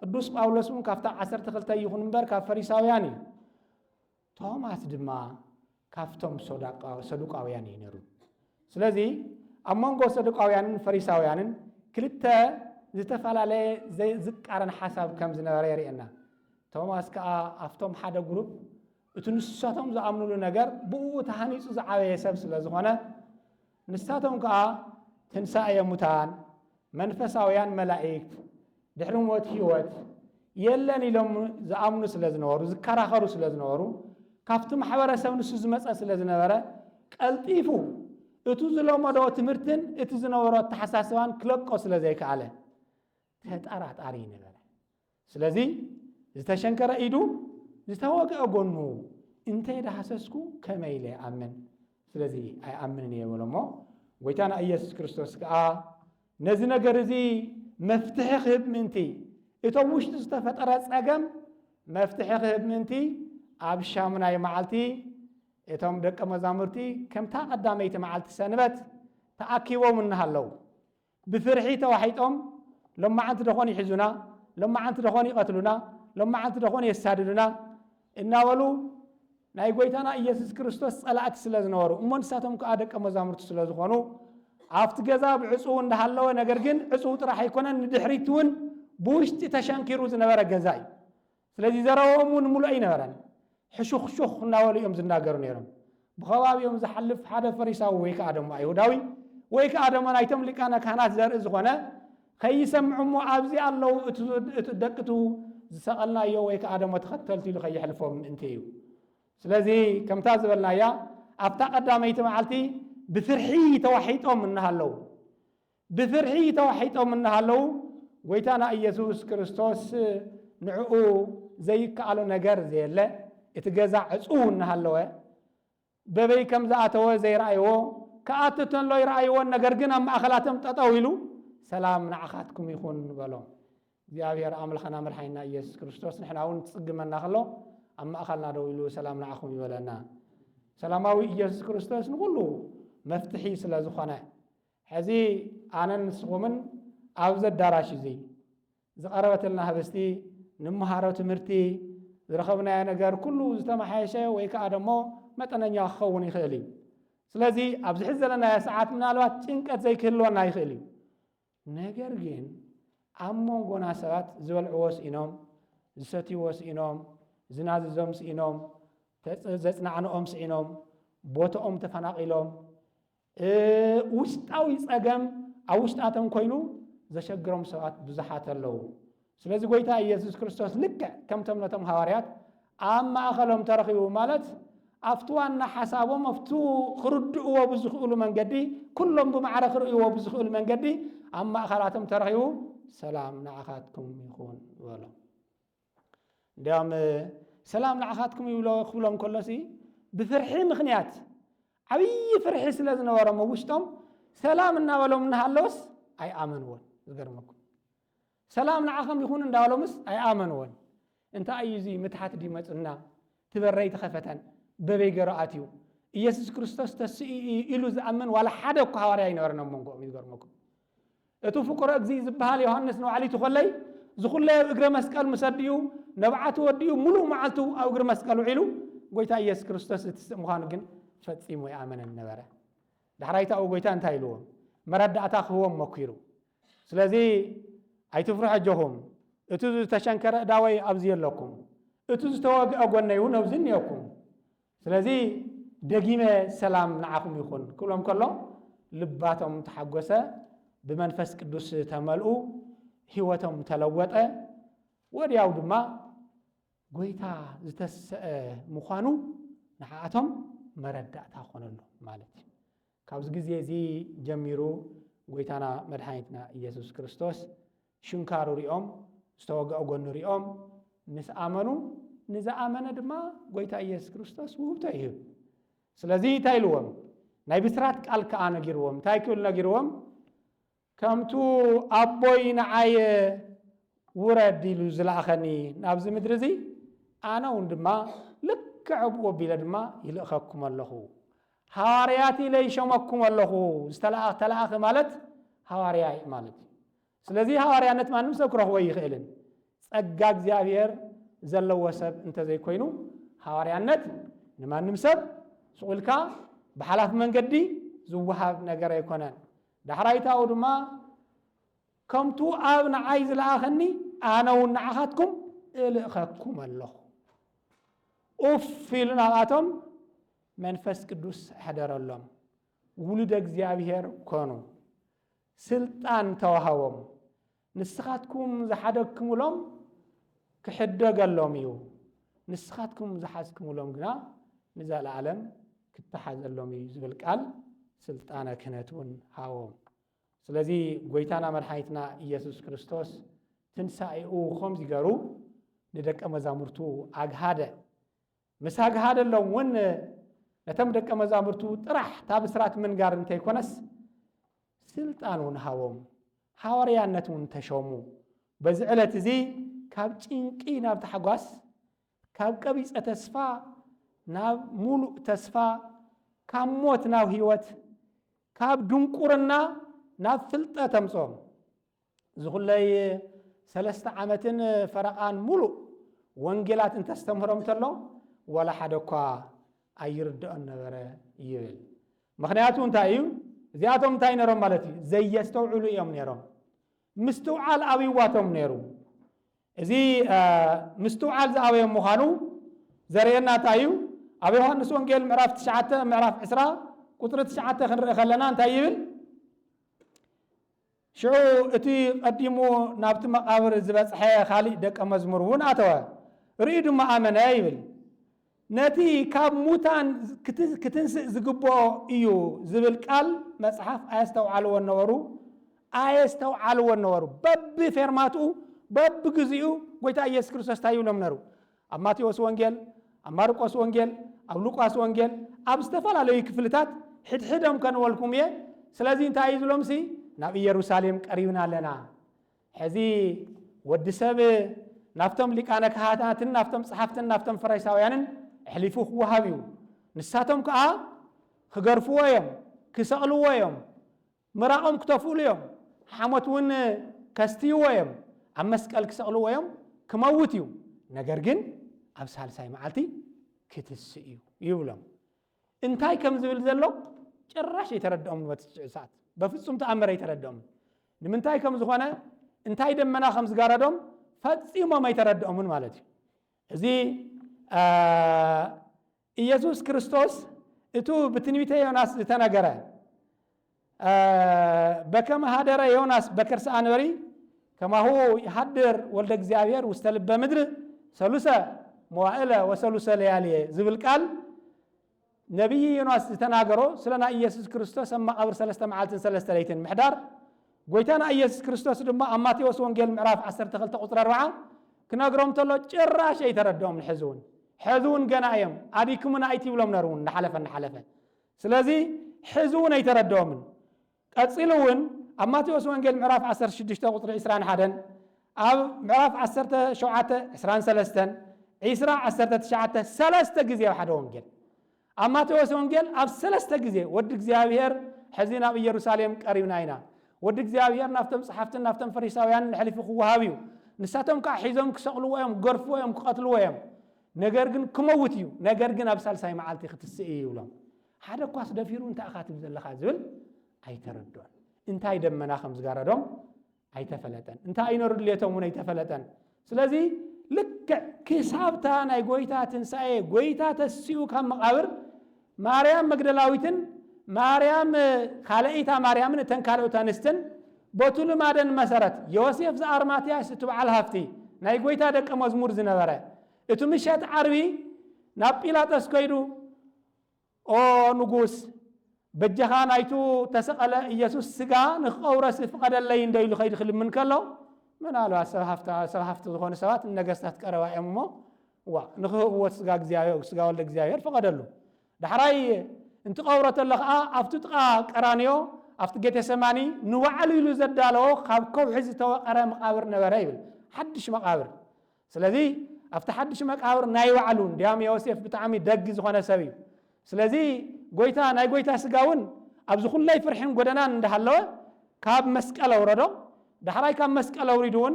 ቅዱስ ጳውሎስ እውን ካብታ 12 ይኹን እምበር ካብ ፈሪሳውያን እዩ ቶማስ ድማ ካብቶም ሰዱቃውያን እዩ ነይሩ ስለዚ ኣብ መንጎ ሰዱቃውያንን ፈሪሳውያንን ክልተ ዝተፈላለየ ዝቃረን ሓሳብ ከም ዝነበረ የርእየና ቶማስ ከዓ ኣብቶም ሓደ ግሩፕ እቲ ንሳቶም ዝኣምንሉ ነገር ብኡ ተሃኒፁ ዝዓበየ ሰብ ስለ ዝኾነ ንሳቶም ከዓ ትንሣኤ ሙታን መንፈሳውያን መላእክት ድሕሪ ሞት ህይወት የለን ኢሎም ዝኣምኑ ስለ ዝነበሩ ዝከራኸሩ ስለ ዝነበሩ ካብቲ ማሕበረሰብ ንሱ ዝመፀ ስለ ዝነበረ ቀልጢፉ እቲ ዝለመዶ ትምህርትን እቲ ዝነበሮ ተሓሳስባን ክለቆ ስለ ዘይከኣለ ተጠራጣሪ ነበረ ስለዚ ዝተሸንከረ ኢዱ ዝተወግዐ ጎኑ እንተይ ዳሃሰስኩ ከመይ ኢለ ይኣምን ስለዚ ኣይኣምንን እየ በሎ እሞ ጎይታና ኢየሱስ ክርስቶስ ከዓ ነዚ ነገር እዚ መፍትሒ ክህብ ምእንቲ እቶም ውሽጢ ዝተፈጠረ ፀገም መፍትሒ ክህብ ምእንቲ ኣብ ሻሙናይ መዓልቲ እቶም ደቀ መዛሙርቲ ከምታ ቀዳመይቲ መዓልቲ ሰንበት ተኣኪቦም እናሃለው ብፍርሒ ተዋሒጦም ሎማዓንቲ ደኾን ይሕዙና ሎማዓንቲ ደኾን ይቐትሉና ሎማዓንቲ ደኾን የሳድዱና እናበሉ ናይ ጎይታና ኢየሱስ ክርስቶስ ጸላእቲ ስለ ዝነበሩ እሞ ንሳቶም ከዓ ደቀ መዛሙርቲ ስለ ዝኾኑ ኣብቲ ገዛ ብዕፁው እንዳሃለወ ነገር ግን ዕፁው ጥራሕ ኣይኮነን ንድሕሪት እውን ብውሽጢ ተሸንኪሩ ዝነበረ ገዛ እዩ ስለዚ ዘረቦም እውን ሙሉእ ኣይነበረን ሕሹኽሹኽ እናበሉ እዮም ዝናገሩ ነይሮም ብኸባቢኦም ዝሓልፍ ሓደ ፈሪሳዊ ወይ ከዓ ደሞ ኣይሁዳዊ ወይ ከዓ ደሞ ናይቶም ሊቃነ ካህናት ዘርኢ ዝኾነ ከይሰምዑ እሞ ኣብዚ ኣለው እቲ ደቅቱ ዝሰቐልናዮ ወይ ከዓ ደሞ ተኸተልቲ ኢሉ ከይሕልፎም ምእንቲ እዩ ስለዚ ከምታ ዝበልናያ ኣብታ ቀዳመይቲ መዓልቲ ብፍርሒ ተዋሒጦም እናሃለው ብፍርሒ ተዋሒጦም እናሃለው ጎይታና ኢየሱስ ክርስቶስ ንዕኡ ዘይከኣሎ ነገር ዘየለ እቲ ገዛ ዕፁው እናሃለወ በበይ ከም ዝኣተወ ዘይረኣይዎ ከኣትተንሎ ይረኣይዎን ነገር ግን ኣብ ማእኸላቶም ጠጠው ኢሉ ሰላም ንዓኻትኩም ይኹን በሎም እግዚአብሔር ኣምላኽና መድሓኒትና ኢየሱስ ክርስቶስ ንሕና እውን ትጽግመና ከሎ ኣብ ማእኸልና ደው ኢሉ ሰላም ንዓኹም ይበለና ሰላማዊ ኢየሱስ ክርስቶስ ንኩሉ መፍትሒ ስለ ዝኾነ ሕዚ ኣነን ንስኹምን ኣብዚ ኣዳራሽ እዚ ዝቐረበትልና ህብስቲ ንምሃሮ ትምህርቲ ዝረኸብናዮ ነገር ኩሉ ዝተመሓየሸ ወይ ከዓ ደሞ መጠነኛ ክኸውን ይኽእል እዩ ስለዚ ኣብዚ ሕዚ ዘለናዮ ሰዓት ምናልባት ጭንቀት ዘይክህልወና ይኽእል እዩ ነገር ግን ኣብ መንጎና ሰባት ዝበልዕዎ ስኢኖም ዝሰትይዎ ስኢኖም ዝናዝዞም ስኢኖም ዘጽናዕንኦም ስኢኖም ቦታኦም ተፈናቂሎም ውሽጣዊ ፀገም ኣብ ውሽጣቶም ኮይኑ ዘሸግሮም ሰባት ብዙሓት ኣለዉ ስለዚ ጎይታ ኢየሱስ ክርስቶስ ልክዕ ከምቶም ነቶም ሐዋርያት ኣብ ማእኸሎም ተረኺቡ ማለት ኣብቲ ዋና ሓሳቦም ኣብቲ ክርድእዎ ብዝኽእሉ መንገዲ ኩሎም ብማዕረ ክርእይዎ ብዝኽእሉ መንገዲ ኣብ ማእኸላቶም ተረኺቡ ሰላም ንዓኻትኩም ይኹን ይበሎም እንዲያውም ሰላም ንዓኻትኩም ክብሎም ከሎሲ ብፍርሒ ምኽንያት ዓብዪ ፍርሒ ስለ ዝነበሮም ውሽጦም ሰላም እናበሎም እናሃለወስ ኣይኣመንዎን ዝገርመኩም ሰላም ንዓኸም ይኹን እንዳበሎምስ ኣይኣመንዎን እንታይ እዩ እዚ ምትሓት ዲመፅና ትበረይ ተኸፈተን በበይ ገረኣትዩ ኢየሱስ ክርስቶስ ተስኢ ኢሉ ዝኣምን ዋላ ሓደ እኳ ሐዋርያ ይነበረን ኣብ መንጎኦም ይዝገርመኩም እቱ ፍቁረ እግዚእ ዝበሃል ዮሐንስ ንባዕሊቱ ኾለይ ዝኹለይ ኣብ እግረ መስቀል ምሰዲኡ ነብዓቱ ወዲኡ ሙሉእ መዓልቱ ኣብ እግሪ መስቀል ውዒሉ ጎይታ ኢየሱስ ክርስቶስ እትስእ ምዃኑ ግን ፈጺሙ ይኣመነን ነበረ ዳሕራይታኡ ጎይታ እንታይ ኢልዎም መረዳእታ ክህቦም መኪሩ ስለዚ ኣይትፍርሑ ኣጆኹም እቲ ዝተሸንከረ እዳወይ ኣብዚ ኣለኩም እቲ ዝተወግአ ጎነይ እውን ኣብዚ እኒአኩም ስለዚ ደጊመ ሰላም ንዓኹም ይኹን ክብሎም ከሎ ልባቶም ተሓጎሰ ብመንፈስ ቅዱስ ተመልኡ ህይወቶም ተለወጠ ወዲያው ድማ ጎይታ ዝተሰአ ምዃኑ ንዓኣቶም መረዳእታ ኾነሉ ማለት እዩ ካብዚ ግዜ እዚ ጀሚሩ ጎይታና መድሓኒትና ኢየሱስ ክርስቶስ ሽንካሩ ሪኦም ዝተወግአ ጎኑ ሪኦም ምስ ኣመኑ ንዝኣመነ ድማ ጎይታ ኢየሱስ ክርስቶስ ውህብቶ ይህብ ስለዚ እንታይ ኢልዎም ናይ ብስራት ቃል ከዓ ነጊርዎም እንታይ ክብል ነጊርዎም ከምቱ ኣቦይ ንዓይ ውረድ ኢሉ ዝለኣኸኒ ናብዚ ምድሪ እዚ ኣነ እውን ድማ ልክዕ ኣብኡ ኣቢለ ድማ ይልእኸኩም ኣለኹ ሐዋርያት ኢለይ ሸመኩም ኣለኹ ዝተለኣኸ ማለት ሐዋርያ ማለት እዩ ስለዚ ሐዋርያነት ማንም ሰብ ክረኽቦ ይኽእልን ጸጋ እግዚአብሔር ዘለዎ ሰብ እንተዘይኮይኑ ሐዋርያነት ንማንም ሰብ ስቑልካ ብሓላፍ መንገዲ ዝወሃብ ነገር ኣይኮነን ዳሕራይታኡ ድማ ከምቱ ኣብ ንዓይ ዝለኣኸኒ ኣነ እውን ንዓኻትኩም እልእኸኩም ኣለኹ ኡፍ ኢሉ ናብኣቶም መንፈስ ቅዱስ ሕደረሎም ውሉደ እግዚአብሔር ኮኑ ስልጣን ተዋሃቦም ንስኻትኩም ዝሓደግክምሎም ክሕደገሎም እዩ ንስኻትኩም ዝሓዝክምሎም ግና ንዘለዓለም ክትሓዘሎም እዩ ዝብል ቃል ስልጣነ ክህነት እውን ሃቦም ስለዚ ጎይታና መድሓኒትና ኢየሱስ ክርስቶስ ትንሳኤኡ ከምዚ ገይሩ ንደቀ መዛሙርቱ ኣግሃደ ምስ ኣግሃደሎም እውን ነቶም ደቀ መዛሙርቱ ጥራሕ እታ ብስራት ምንጋር እንተይኮነስ ስልጣን እውን ሃቦም ሐዋርያነት እውን ተሾሙ በዚ ዕለት እዚ ካብ ጭንቂ ናብ ተሓጓስ ካብ ቀቢፀ ተስፋ ናብ ሙሉእ ተስፋ ካብ ሞት ናብ ህይወት ካብ ድንቁርና ናብ ፍልጠት ኣምጾም ዝኹለይ 3 ዓመትን ፈረቓን ሙሉእ ወንጌላት እንተስተምህሮም ተሎ ወላ ሓደ እኳ ኣይርድኦን ነበረ ይብል ምክንያቱ እንታይ እዩ እዚኣቶም እንታይ ነሮም ማለት እዩ ዘየስተውዕሉ እዮም ነሮም ምስትውዓል ኣብይዋቶም ነይሩ እዚ ምስትውዓል ዝኣበዮም ምዃኑ ዘርእየና እንታይ እዩ ኣብ ዮሐንስ ወንጌል ምዕራፍ 9 ምዕራፍ 20 ቁጥሪ 9 ክንርኢ ከለና እንታይ ይብል ሽዑ እቲ ቀዲሙ ናብቲ መቃብር ዝበፅሐ ካሊእ ደቀ መዝሙር እውን ኣተወ ርኢ ድማ ኣመነ ይብል ነቲ ካብ ሙታን ክትንስእ ዝግብኦ እዩ ዝብል ቃል መጽሓፍ ኣየስተውዓልዎን ነበሩ በቢ ፌርማትኡ በቢ ግዚኡ ጎይታ ኢየሱስ ክርስቶስ እንታይ ይብሎም ነሩ ኣብ ማቴዎስ ወንጌል ኣብ ማርቆስ ወንጌል ኣብ ሉቃስ ወንጌል ኣብ ዝተፈላለዩ ክፍልታት ሕድሕዶም ከንበልኩም እየ ስለዚ እንታይ እዩ ዝብሎም ናብ ኢየሩሳሌም ቀሪብና ኣለና ሕዚ ወዲ ሰብ ናፍቶም ሊቃነ ካህናትን ናፍቶም ጸሓፍትን ናፍቶም ፈሪሳውያንን ሕሊፉ ክወሃብ እዩ ንሳቶም ከዓ ክገርፍዎ እዮም ክሰቕልዎ እዮም ምራቆም ክተፍእሉ እዮም ሓሞት እውን ከስትይዎ እዮም ኣብ መስቀል ክሰቕልዎ እዮም ክመውት እዩ ነገር ግን ኣብ ሳልሳይ መዓልቲ ክትስእ እዩ ይብሎም እንታይ ከም ዝብል ዘሎ ጭራሽ የተረዳኦም በትጭዕ ሰዓት በፍጹም ተአምር የተረዳኦም ንምንታይ ከም ዝኾነ እንታይ ደመና ከም ዝጋረዶም ፈጽሞም አይተረዳኦምን ማለት እዩ እዚ ኢየሱስ ክርስቶስ እቱ በትንቢተ ዮናስ ዝተነገረ በከመ ሃደረ ዮናስ በከርሰ አንበሪ ከማሁ ይሐድር ወልደ እግዚአብሔር ውስተ ልበ ምድር ሰሉሰ መዋዕለ ወሰሉሰ ለያልየ ዝብል ቃል ነቢይ ዮናስ ዝተናገሮ ስለና ኢየሱስ ክርስቶስ ኣብ መቃብር 3 መዓልትን 3 ለይትን ምሕዳር ጎይታና ኢየሱስ ክርስቶስ ድማ ኣብ ማቴዎስ ወንጌል ምዕራፍ 12 ቁጥር 4 ክነግሮም ተሎ ጭራሽ አይተረዳኦም ሕዙውን ገና እዮም አዲኩምና አይትብሎም ነሩን ንሓለፈ ስለዚ ሕዙውን አይተረዳኦም ቀጽሉውን ኣብ ማቴዎስ ወንጌል ምዕራፍ 16 ቁጥር 21 ኣብ ምዕራፍ 17 23 19 3 ጊዜ ሓደ ወንጌል ኣብ ማቴዎስ ወንጌል ኣብ 3 ጊዜ ወዲ እግዚአብሔር ሕዚና ኣብ ኢየሩሳሌም ቀሪብና ኢና ወዲ እግዚአብሔር ናፍቶም ጸሓፍትን ናፍቶም ፈሪሳውያን ሕሊፉ ክወሃብዩ ንሳቶም ከዓ ሒዞም ክሰቅልዎ እዮም ገርፍዎ እዮም ክቀትልዎ እዮም ነገር ግን ክመውት እዩ ነገር ግን ኣብ ሳልሳይ መዓልቲ ክትስእ ይብሎም ሓደ ኳስ ደፊሩ እንታይ አኻትብ ዘለኻ ዝብል አይተረዶን እንታይ ደመና ከም ዝጋረዶም አይተፈለጠን እንታይ አይኖርልየቶም ውን አይተፈለጠን ስለዚ ልክ ክሳብታ ናይ ጎይታ ትንሳኤ ጎይታ ተሲኡ ካብ መቃብር ማርያም መግደላዊትን ማርያም ካልአይታ ማርያምን ተንካልኦታ ንስትን በቱል ማደን መሰረት ዮሴፍ ዘአርማትያስ ትበዓል ሃፍቲ ናይ ጎይታ ደቀ መዝሙር ዝነበረ እቱ ምሸት ዓርቢ ናብ ጲላጦስ ከይዱ ኦ ንጉስ በጀኻ ናይቱ ተሰቀለ ኢየሱስ ስጋ ንኽቀውረስ ፍቀደለይ እንደይሉ ከይድ ክልምን ከሎ ምናሉ ሰብ ሃፍቲ ዝኾኑ ሰባት ነገስታት ቀረባ እዮም እሞ ዋ ንኽህብዎት ስጋ ወልደ እግዚአብሔር ፈቀደሉ ዳሕራይ እንትቀውረተ ለኸዓ ኣብቲ ጥቃ ቀራንዮ ኣብቲ ጌቴሰማኒ ንባዕሉ ኢሉ ዘዳለዎ ካብ ከውሒ ዝተወቀረ መቃብር ነበረ ይብል ሓድሽ መቃብር ስለዚ ኣብቲ ሓድሽ መቃብር ናይ ባዕሉ እንዲያም ዮሴፍ ብጣዕሚ ደግ ዝኾነ ሰብ እዩ ስለዚ ጎይታ ናይ ጎይታ ስጋውን ኣብዚ ኩላይ ፍርሕን ጎደናን እንዳሃለወ ካብ መስቀል አውረዶ ዳሕራይ ካብ መስቀል አውሪዱውን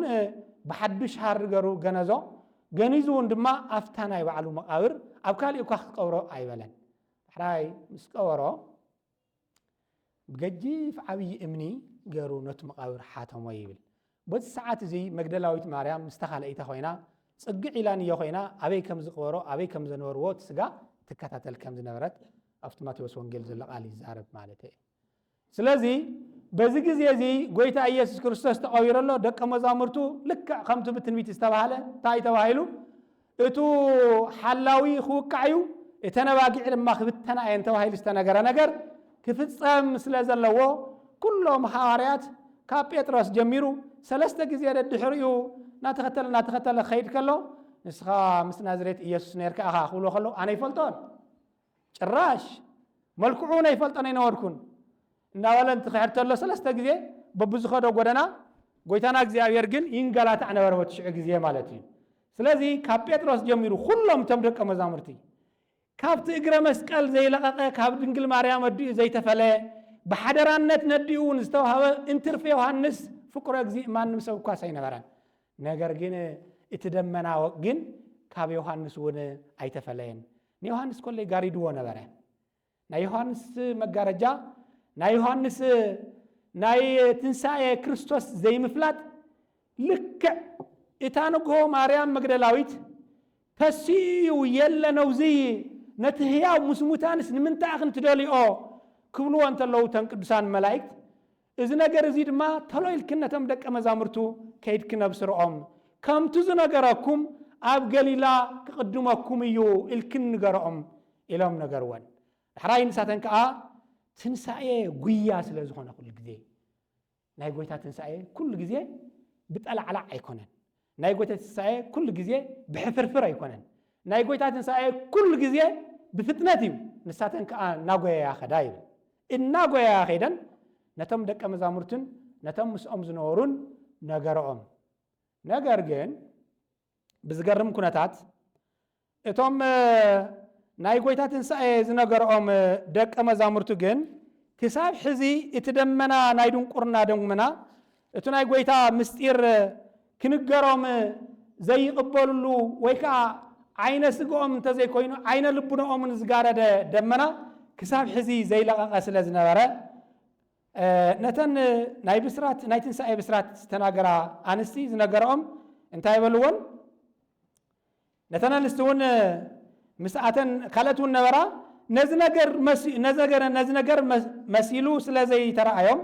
ብሓድሽ ሃር ገሩ ገነዞ ገኒዙውን ድማ ኣፍታ ናይ ባዕሉ መቃብር ኣብ ካልእ እኳ ክቀብሮ ኣይበለን ዳሕራይ ምስ ቀበሮ ብገጂፍ ዓብይ እምኒ ገሩ ነቱ መቃብር ሓተሞ ይብል በዚ ሰዓት እዚ መግደላዊት ማርያም ምስተኻልአይታ ኮይና ጽግዕ ኢላን እዮ ኮይና ኣበይ ከም ዝቀበሮ ኣበይ ከም ዝነበርዎ ስጋ ትከታተል ከም ዝነበረት ኣብቲ ማቴዎስ ወንጌል ዘሎ ቃል ይዛረብ ማለት እዩ ስለዚ በዚ ግዜ እዚ ጎይታ ኢየሱስ ክርስቶስ ተቀቢረሎ ደቀ መዛሙርቱ ልክዕ ከምቲ ብትንቢት ዝተባሃለ እንታይ ተባሂሉ እቱ ሓላዊ ክውቃዕዩ እተነባጊዕ ድማ ክብተና እየን ተባሂሉ ዝተነገረ ነገር ክፍጸም ስለ ዘለዎ ኩሎም ሐዋርያት ካብ ጴጥሮስ ጀሚሩ 3 ጊዜ ድሕሪኡ ናተኸተለ ኸይድ ከሎ ንስኻ ምስ ናዝሬት ኢየሱስ ነርካ ኢኻ ክብሎ ከሎ ኣነ ይፈልጦን ጭራሽ መልክዑን ኣይፈልጦን ኣይነበርኩን እናበለ እንትኽሕድ ተሎ 3 ጊዜ በብዝኸዶ ጎደና ጎይታና እግዚአብሔር ግን ይንገላታዕ ነበረ በትሽዑ ጊዜ ማለት እዩ ስለዚ ካብ ጴጥሮስ ጀሚሩ ኩሎም ቶም ደቀ መዛሙርቲ ካብቲ እግረ መስቀል ዘይለቐቐ ካብ ድንግል ማርያም ኣዲኡ ዘይተፈለየ ብሓደራነት ነዲኡን ዝተዋሃበ እንትርፈ ዮሐንስ ፍቁረ እግዚእ ማንም ሰብ እኳ ሳይነበረን ነገር ግን እቲ ደመና ግን ካብ ዮሐንስ ውን ኣይተፈለየን ንዮሐንስ ኮለይ ጋሪድዎ ነበረ ናይ ዮሐንስ መጋረጃ ናይ ዮሐንስ ናይ ትንሳኤ ክርስቶስ ዘይምፍላጥ ልክዕ እታ ንግሆ ማርያም መግደላዊት ተሲኡ የለነውዚ ነቲ ህያው ሙስሙታንስ ንምንታይ እንትደልኦ ክብልዎ እንተለዉ ተን ቅዱሳን መላእክት እዚ ነገር እዚ ድማ ተሎ ኢልክነቶም ደቀ መዛሙርቱ ከይድ ክነብስርኦም ከምቲ ዝነገረኩም ኣብ ገሊላ ክቅድመኩም እዩ ኢልክን ንገረኦም ኢሎም ነገርዎን ዳሕራይ ንሳተን ከዓ ትንሳኤ ጉያ ስለ ዝኾነ ኩሉ ግዜ ናይ ጎይታ ትንሳኤ ኩሉ ግዜ ብጠላዕላዕ ኣይኮነን ናይ ጎይታ ትንሳኤ ኩሉ ግዜ ብሕፍርፍር ኣይኮነን ናይ ጎይታ ትንሳኤ ኩሉ ግዜ ብፍጥነት እዩ ንሳተን ከዓ ናጎያ ኸዳ ይብል እናጎያ ኸይደን ነቶም ደቀ መዛሙርትን ነቶም ምስኦም ዝነበሩን ነገረኦም ነገር ግን ብዝገርም ኩነታት እቶም ናይ ጎይታ ትንሳኤ ዝነገረኦም ደቀ መዛሙርቱ ግን ክሳብ ሕዚ እቲ ደመና ናይ ድንቁርና ደመና እቲ ናይ ጎይታ ምስጢር ክንገሮም ዘይቅበልሉ ወይ ከዓ ዓይነ ስግኦም እንተዘይኮይኑ ዓይነ ልቡኖምን ዝጋረደ ደመና ክሳብ ሕዚ ዘይለቐቐ ስለ ዝነበረ ነተን ናይ ብስራት ናይ ትንሣኤ ብስራት ዝተናገራ ኣንስቲ ዝነገረኦም እንታይ በልዎን ነተን ኣንስቲ እውን ምስኣተን ካልኦት እውን ነበራ ነዚ ነገር መሲሉ ስለ ዘይተረኣዮም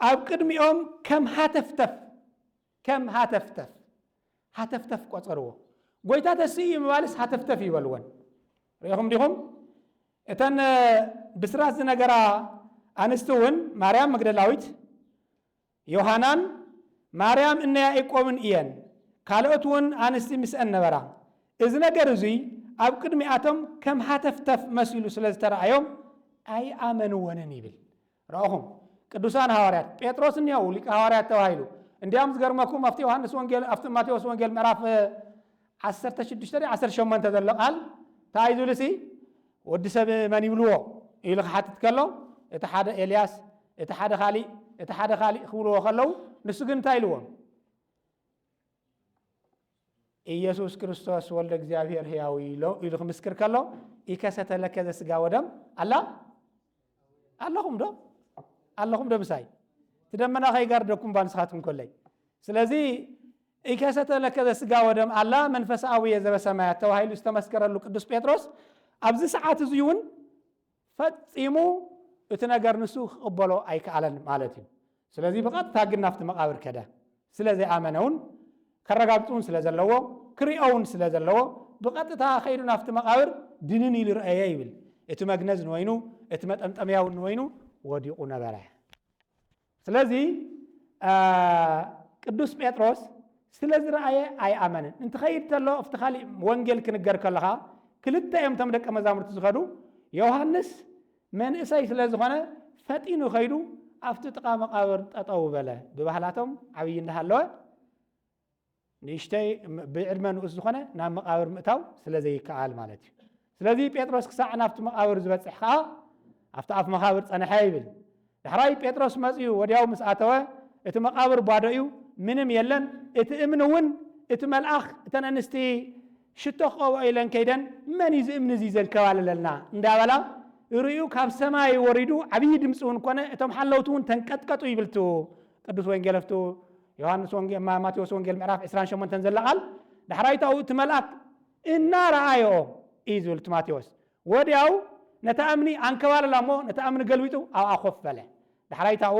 ኣብ ቅድሚኦም ከም ሃተፍተፍ ቆፀርዎ ጎይታ ተስኢ ምባልስ ሃተፍተፍ ይበልዎን ርኢኹም ዲኹም እተን ብስራት ዝነገራ ኣንስቲ እውን ማርያም መግደላዊት ዮሃናን ማርያም እነ ያዕቆብን እየን ካልኦት እውን ኣንስቲ ምስአን ነበራ እዚ ነገር እዙይ ኣብ ቅድሚኣቶም ከም ሃተፍተፍ መሲሉ ስለ ዝተረኣዮም ኣይኣመንዎንን ይብል ረአኹም ቅዱሳን ሐዋርያት ጴጥሮስ እኒአው ሊቀ ሐዋርያት ተባሂሉ እንዲያም ዝገርመኩም ኣብቲ ዮሐንስ ወንጌል ኣብቲ ማቴዎስ ወንጌል ምዕራፍ 16-18 ዘሎ ቃል እንታይ ዝብልሲ ወዲ ሰብ መን ይብልዎ ኢሉ ክሓትት ከሎ እቲ ሓደ ኤልያስ እቲ ሓደ ካሊእ ክብልዎ ከለው ንሱ ግን እንታይ ኢልዎም ኢየሱስ ክርስቶስ ወልደ እግዚአብሔር ሕያው ኢሉ ክምስክር ከሎ ኢከሰተ ለከ ዘስጋ ወደም ኣለኹም ዶ ምሳይ ትደመና ከይጋርደኩም ባንስኻትኩም ኮለይ ስለዚ ኢከሰተ ለከ ዘስጋ ወደም ኣላ መንፈሳዊ ዘበሰማያት ተባሂሉ ዝተመስከረሉ ቅዱስ ጴጥሮስ ኣብዚ ሰዓት እዚ እውን ፈፂሙ እቲ ነገር ንሱ ክቕበሎ ኣይከኣለን ማለት እዩ ስለዚ ብቐጥታ ግን ናብቲ መቃብር ከደ ስለዘይኣመነውን ከረጋግጡን ስለ ዘለዎ ክሪኦውን ስለ ዘለዎ ብቐጥታ ከይዱ ናብቲ መቃብር ድንን ኢሉ ረአየ ይብል እቲ መግነዝ ንወይኑ እቲ መጠምጠምያው ንወይኑ ወዲቁ ነበረ ስለዚ ቅዱስ ጴጥሮስ ስለዚ ረአየ ኣይኣመንን እንትኸይድ ተሎ ኣብቲ ካሊእ ወንጌል ክንገር ከለኻ ክልተ እዮም ቶም ደቀ መዛሙርቲ ዝኸዱ ዮሃንስ መንእሰይ ስለ ዝኾነ ፈጢኑ ኸይዱ ኣብቲ ጥቃ መቃብር ጠጠው በለ ብባህላቶም ዓብይ እንዳሃለወ ንእሽተይ ብዕድመ ንኡስ ዝኾነ ናብ መቃብር ምእታው ስለ ዘይከኣል ማለት እዩ ስለዚ ጴጥሮስ ክሳዕ ናብቲ መቃብር ዝበፅሕ ከዓ ኣብቲ ኣፍ መቃብር ፀንሐ ይብል ድሕራይ ጴጥሮስ መፅኡ ወዲያው ምስ ኣተወ እቲ መቃብር ባዶ እዩ ምንም የለን እቲ እምኒ እውን እቲ መልኣኽ እተን ኣንስቲ ሽቶ ክቐብኦ ኢለን ከይደን መን እዚ እምኒ እዚ ዘንከባለለልና እንዳበላ ርኡ ካብ ሰማይ ወሪዱ ዓብይ ድምፂ እውን ኮነ እቶም ሓለውቲ እውን ተንቀጥቀጡ ይብልቱ ቅዱስ ወንጌል ኣብቱ ዮሐንስ ወንጌል ማቴዎስ ወንጌል ምዕራፍ 28 ዘለቃል ድሕራይታው እቲ መልኣክ እናረኣዮ እዩ ዝብል ማቴዎስ ወዲያው ነታ እምኒ ኣንከባለላ እሞ ነታ እምኒ ገልቢጡ ኣብኣ ኮፍ በለ ድሕራይታው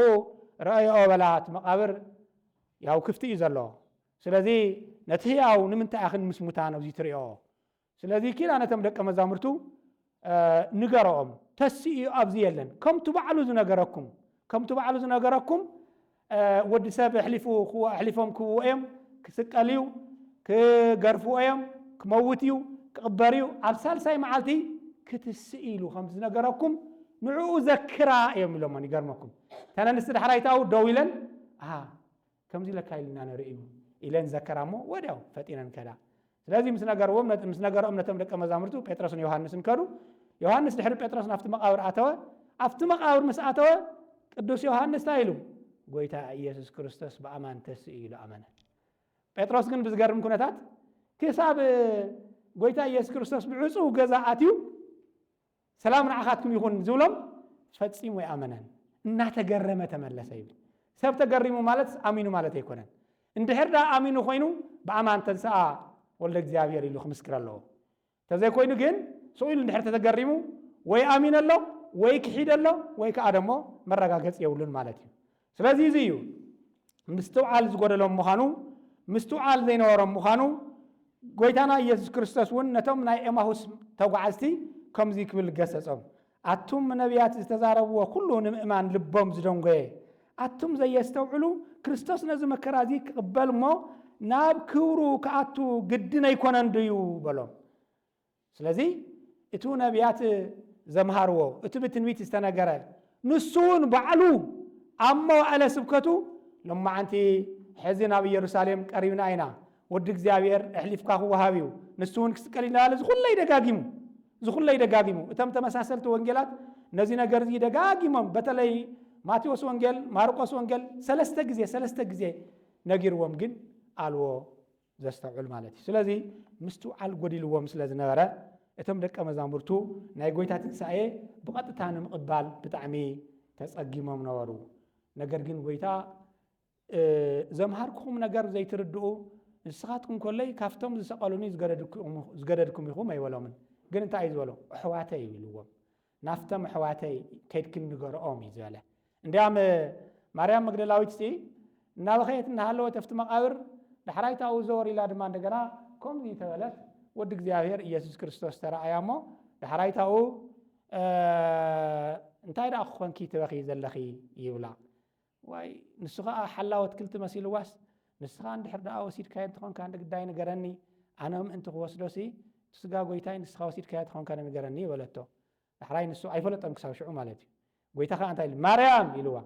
ረአዮ በላ እቲ መቃብር ያው ክፍቲ እዩ ዘሎ ስለዚ ነቲ ህያው ንምንታይ ኣኽን ምስ ሙታን ኣብዚ ትሪኦ ስለዚ ኪዳ ነቶም ደቀ መዛሙርቱ ንገረኦም ተስኡ ኣብዚ የለን ከምቲ ባዕሉ ዝነገረኩም ወዲ ሰብ ኣሕሊፎም ክብዎ እዮም ክስቀል እዩ ክገርፍዎ እዮም ክመውት እዩ ክቕበር እዩ ኣብ ሳልሳይ መዓልቲ ክትስእ ኢሉ ከም ዝነገረኩም ንዕኡ ዘክራ እዮም ኢሎሞን ይገርመኩም ተን ኣንስቲ ድሕራይታው ደው ኢለን ከምዚ ለካ ኢልና ንርኢ ኢለን ዘከራ እሞ ወዲያው ፈጢነን ከዳ ስለዚ ምስ ነገሮም ነቶም ደቀ መዛሙርቱ ጴጥሮስን ዮሐንስን ከዱ ዮሐንስ ድሕሪ ጴጥሮስ ናብቲ መቃብር ኣተወ ኣብቲ መቃብር ምስ ኣተወ ቅዱስ ዮሐንስ እንታይ ኢሉ ጎይታ ኢየሱስ ክርስቶስ ብኣማን ተስኡ ኢሉ ኣመነ ጴጥሮስ ግን ብዝገርም ኩነታት ክሳብ ጎይታ ኢየሱስ ክርስቶስ ብዕፁው ገዛ ኣትዩ ሰላም ንዓኻትኩም ይኹን ዝብሎም ፈፂሙ ኣይኣመነን እናተገረመ ተመለሰ ይብል ሰብ ተገሪሙ ማለት ኣሚኑ ማለት ኣይኮነን እንድሕር ዳ ኣሚኑ ኮይኑ ብኣማን ተንስኣ ወልደ እግዚአብሔር ኢሉ ክምስክር ኣለዎ ተዘይኮይኑ ግን ስኢሉ እንድሕር ተገሪሙ ወይ ኣሚን ኣሎ ወይ ክሒድ ኣሎ ወይ ከዓ ደሞ መረጋገፂ የብሉን ማለት እዩ ስለዚ እዚ እዩ ምስትውዓል ዝጎደሎም ምዃኑ ምስትውዓል ዘይነበሮም ምዃኑ ጎይታና ኢየሱስ ክርስቶስ እውን ነቶም ናይ ኤማሁስ ተጓዓዝቲ ከምዚ ክብል ገሰጾም ኣቱም ነቢያት ዝተዛረብዎ ኩሉ ንምእማን ልቦም ዝደንጎየ ኣቱም ዘየስተውዕሉ ክርስቶስ ነዚ መከራ እዚ ክቕበል እሞ ናብ ክብሩ ክኣቱ ግድን ኣይኮነን ድዩ በሎም ስለዚ እቲ ነቢያት ዘምሃርዎ እቲ ብትንቢት ዝተነገረ ንሱን ባዕሉ ኣብ መዋዕለ ስብከቱ ሎማዓንቲ ሕዚ ናብ ኢየሩሳሌም ቀሪብና ኢና ወዲ እግዚአብሔር ኣሕሊፍካ ክወሃብ እዩ ንሱን ክስቀል ይላል ዝኹለይ ደጋጊሙ እቶም ተመሳሰልቲ ወንጌላት ነዚ ነገር እዚ ደጋጊሞም በተለይ ማቴዎስ ወንጌል ማርቆስ ወንጌል ሰለስተ ጊዜ ነጊርዎም ግን አልዎ ዘስተውዕል ማለት እዩ ስለዚ ምስትውዓል ጎዲልዎም ስለ ዝነበረ እቶም ደቀ መዛሙርቱ ናይ ጎይታ ትንሳኤ ብቐጥታ ንምቕባል ብጣዕሚ ተጸጊሞም ነበሩ ነገር ግን ጎይታ ዘምሃርኩም ነገር ዘይትርድኡ ንስኻትኩም ኮለይ ካፍቶም ዝሰቀሉኒ ዝገደድኩም ኢኹም ኣይበሎምን ግን እንታይ ዝበሎ ኣሕዋተይ ይብልዎም ናፍቶም ኣሕዋተይ ከይድክን ንገርኦም እዩ ዝበለ እንዲያም ማርያም መግደላዊት እናበኸየት እናሃለወት ኣብቲ መቃብር ዳሕራይታው ዘወር ኢላ ድማ እንደገና ከምዚ ተበለት ወዲ እግዚአብሔር ኢየሱስ ክርስቶስ ተረኣያ እሞ ዳሕራይታው እንታይ ደኣ ኮንኪ ትበኺ ዘለኺ ይብላ ዋይ ንሱ ከዓ ሓላወት ክልቲ መሲልዋስ ንስኻ እንድሕር ደኣ ወሲድካዮ እንትኾንካ ንግዳይ ንገረኒ ኣነ ምእንቲ ክወስዶሲ ስጋ ጎይታይ ንስኻ ወሲድካዮ እንትኾንካ ንገረኒ ይበለቶ ዳሕራይ ንሱ ኣይፈለጦም ክሳብ ሽዑ ማለት እዩ ጎይታ ከዓ እንታይ ኢሉ ማርያም ኢልዋ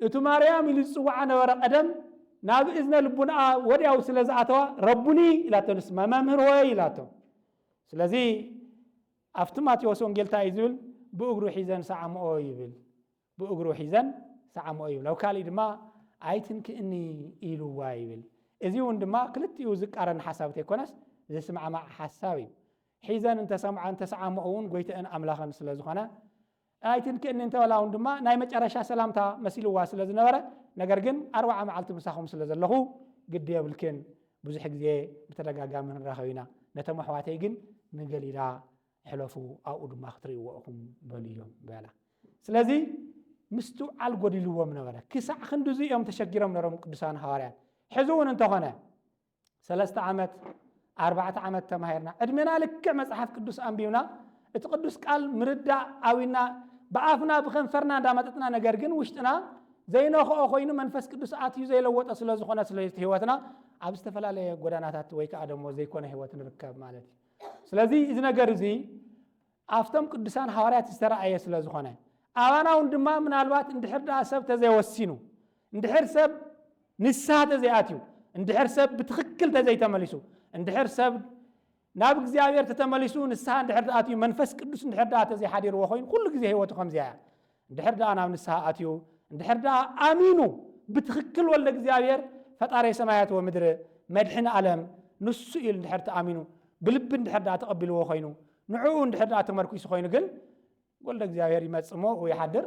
እቱ ማርያም ኢሉ ዝፅዋዓ ነበረ ቀደም ናብ እዝነ ልቡና ወዲያው ስለ ዝኣተዋ ረቡኒ ኢላቶ ንስ መምህር ወይ ኢላቶ ስለዚ ኣብቲ ማቴዎስ ወንጌልታ እዩ ዝብል ብእግሩ ሒዘን ሰዓምኦ ይብል ብእግሩ ሒዘን ሰዓምኦ ይብል ኣብ ካሊእ ድማ ኣይትንክእኒ ኢሉዋ ይብል እዚ እውን ድማ ክልቲኡ ዝቃረን ሓሳብ ተይኮነስ ዝስማዕማዕ ሓሳብ እዩ ሒዘን እንተሰዓምኦ እውን ጎይተአን ኣምላኸን ስለ ዝኾነ ኣይትንክእኒ እንተበላ እውን ድማ ናይ መጨረሻ ሰላምታ መሲልዋ ስለ ዝነበረ ነገር ግን 40 መዓልቲ ምሳኹም ስለ ዘለኹ ግዲ የብልክን ብዙሕ ግዜ ብተደጋጋሚ ንራኸብ ኢና ነቶም ኣሕዋተይ ግን ንገሊላ ሕለፉ ኣብኡ ድማ ክትርእይዎ ኢኹም በልዮም በላ ስለዚ ምስቱ ኣልጎዲልዎም ነበረ ክሳዕ ክንድዙ እዮም ተሸጊሮም ነሮም ቅዱሳን ሐዋርያት ሕዚ እውን እንተኾነ 3 ዓመት 4 ዓመት ተማሂርና ዕድሜና ልክዕ መጽሓፍ ቅዱስ ኣንቢብና እቲ ቅዱስ ቃል ምርዳእ ኣዊና ብኣፍና ብከንፈርና እንዳመጠጥና ነገር ግን ውሽጥና ዘይነኽኦ ኮይኑ መንፈስ ቅዱስ ኣትዩ ዘይለወጠ ስለ ዝኾነ ስለ ህይወትና ኣብ ዝተፈላለየ ጎዳናታት ወይ ከዓ ደሞ ዘይኮነ ህይወት ንርከብ ማለት እዩ ስለዚ እዚ ነገር እዚ ኣፍቶም ቅዱሳን ሐዋርያት ዝተረኣየ ስለ ዝኾነ ኣባና እውን ድማ ምናልባት እንድሕር ደኣ ሰብ ተዘይወሲኑ እንድሕር ሰብ ንስሓ ተዘይኣትዩ እንድሕር ሰብ ብትክክል ተዘይተመሊሱ እንድሕር ሰብ ናብ እግዚአብሔር ተተመሊሱ ንስሓ እንድሕር ደኣ ኣትዩ መንፈስ ቅዱስ እንድሕር ደኣ ተዘይሓዲርዎ ኮይኑ ኩሉ ግዜ ህይወቱ ከምዚያ እንድሕር ደኣ ናብ ንስሓ ኣትዩ እንድሕር ደኣ ኣሚኑ ብትክክል ወልደ እግዚአብሔር ፈጣሪ ሰማያት ወምድሪ መድሕን ዓለም ንሱ ኢሉ እንድሕር ተኣሚኑ ብልቢ እንድሕር ደኣ ተቐቢልዎ ኮይኑ ንዕኡ እንድሕር ደኣ ተመርኩሱ ኮይኑ ግን ወልደ እግዚአብሔር ይመጽሞ ወይሓድር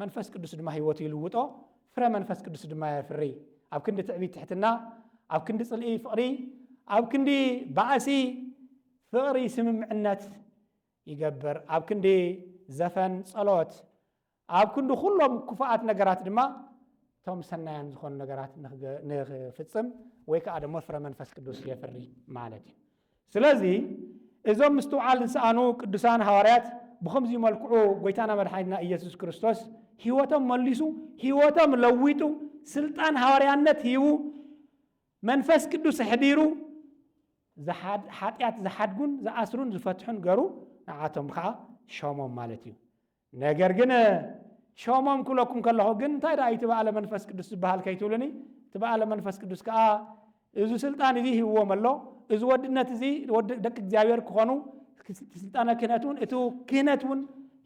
መንፈስ ቅዱስ ድማ ህይወቱ ይልውጦ ፍረ መንፈስ ቅዱስ ድማ የፍሪ ኣብ ክንዲ ትዕቢት ትሕትና ኣብ ክንዲ ጽልኢ ፍቕሪ ኣብ ክንዲ ባእሲ ፍቕሪ ስምምዕነት ይገብር ኣብ ክንዲ ዘፈን ጸሎት ኣብ ክንዲ ኩሎም ክፉኣት ነገራት ድማ ቶም ሰናያን ዝኾኑ ነገራት ንኽፍጽም ወይ ከዓ ደሞ ፍረ መንፈስ ቅዱስ የፍሪ ማለት እዩ ስለዚ እዞም ምስትውዓል ዝሰኣኑ ቅዱሳን ሐዋርያት ብኸምዚ መልክዑ ጎይታና መድሓኒትና ኢየሱስ ክርስቶስ ህይወቶም መሊሱ ህይወቶም ለዊጡ ስልጣን ሐዋርያነት ሂቡ መንፈስ ቅዱስ ሕዲሩ ሓጢአት ዝሓድጉን ዝኣስሩን ዝፈትሑን ገሩ ንዓቶም ከዓ ሾሞም ማለት እዩ ነገር ግን ሾሞም ኩለኩም ከለኹ ግን እንታይ ደኣ ይትበኣለ መንፈስ ቅዱስ ዝበሃል ከይትብሉኒ ትበኣለ መንፈስ ቅዱስ ከዓ እዚ ስልጣን እዚ ሂብዎም ኣሎ እዚ ወድነት እዚ ደቂ እግዚአብሔር ክኾኑ ስልጣነ ክህነቱን እቲ ክህነቱን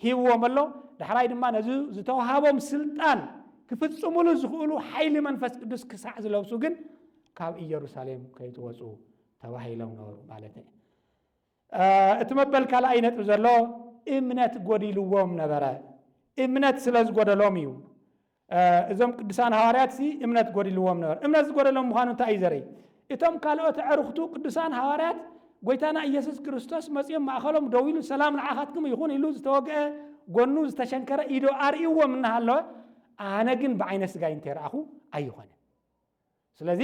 ሂብዎም ኣሎ ዳሕራይ ድማ ነዚ ዝተዋሃቦም ስልጣን ክፍጽሙሉ ዝኽእሉ ሓይሊ መንፈስ ቅዱስ ክሳዕ ዝለብሱ ግን ካብ ኢየሩሳሌም ከይትወፁ ተባሂሎም ነበሩ ማለት እዩ እቲ መበል ካልኣይ ነጥብ ዘሎ እምነት ጎዲልዎም ነበረ እምነት ስለ ዝጎደሎም እዩ እዞም ቅዱሳን ሐዋርያት እምነት ጎዲልዎም ነበር እምነት ዝጎደሎም ምዃኑ እንታይ እዩ ዘርኢ እቶም ካልኦት ኣዕርኽቱ ቅዱሳን ሐዋርያት ጎይታና ኢየሱስ ክርስቶስ መጽኦም ማእኸሎም ደው ኢሉ ሰላም ንዓኻትኩም ይኹን ኢሉ ዝተወግአ ጎኑ ዝተሸንከረ ኢዶ ኣርእይዎም እናሃለወ ኣነ ግን ብዓይነ ስጋይ እንተይረኣኹ ኣይኾነን ስለዚ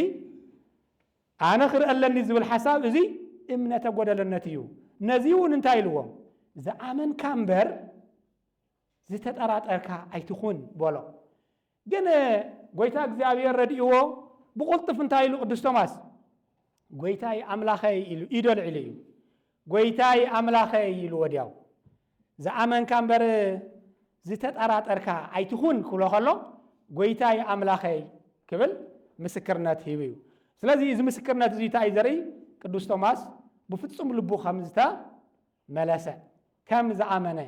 ኣነ ክርእለኒ ዝብል ሓሳብ እዚ እምነተ ጎደለነት እዩ ነዚ እውን እንታይ ኢልዎም ዝኣመንካ እምበር ዝተጠራጠርካ ኣይትኹን በሎ ግን ጎይታ እግዚአብሔር ረዲእዎ ብቁልጥፍ እንታይ ኢሉ ቅዱስ ቶማስ ጎይታይ ኣምላኸይ ኢሉ ኢዶ ልዕሊ እዩ ጎይታይ ኣምላኸይ ኢሉ ወዲያው ዝኣመንካ እምበር ዝተጠራጠርካ ኣይትኹን ክብሎ ከሎ ጎይታይ ኣምላኸይ ክብል ምስክርነት ሂቡ እዩ ስለዚ እዚ ምስክርነት እዚ እንታይ ዘርኢ ቅዱስ ቶማስ ብፍጹም ልቡ ከም ዝተመለሰ ከም ዝኣመነ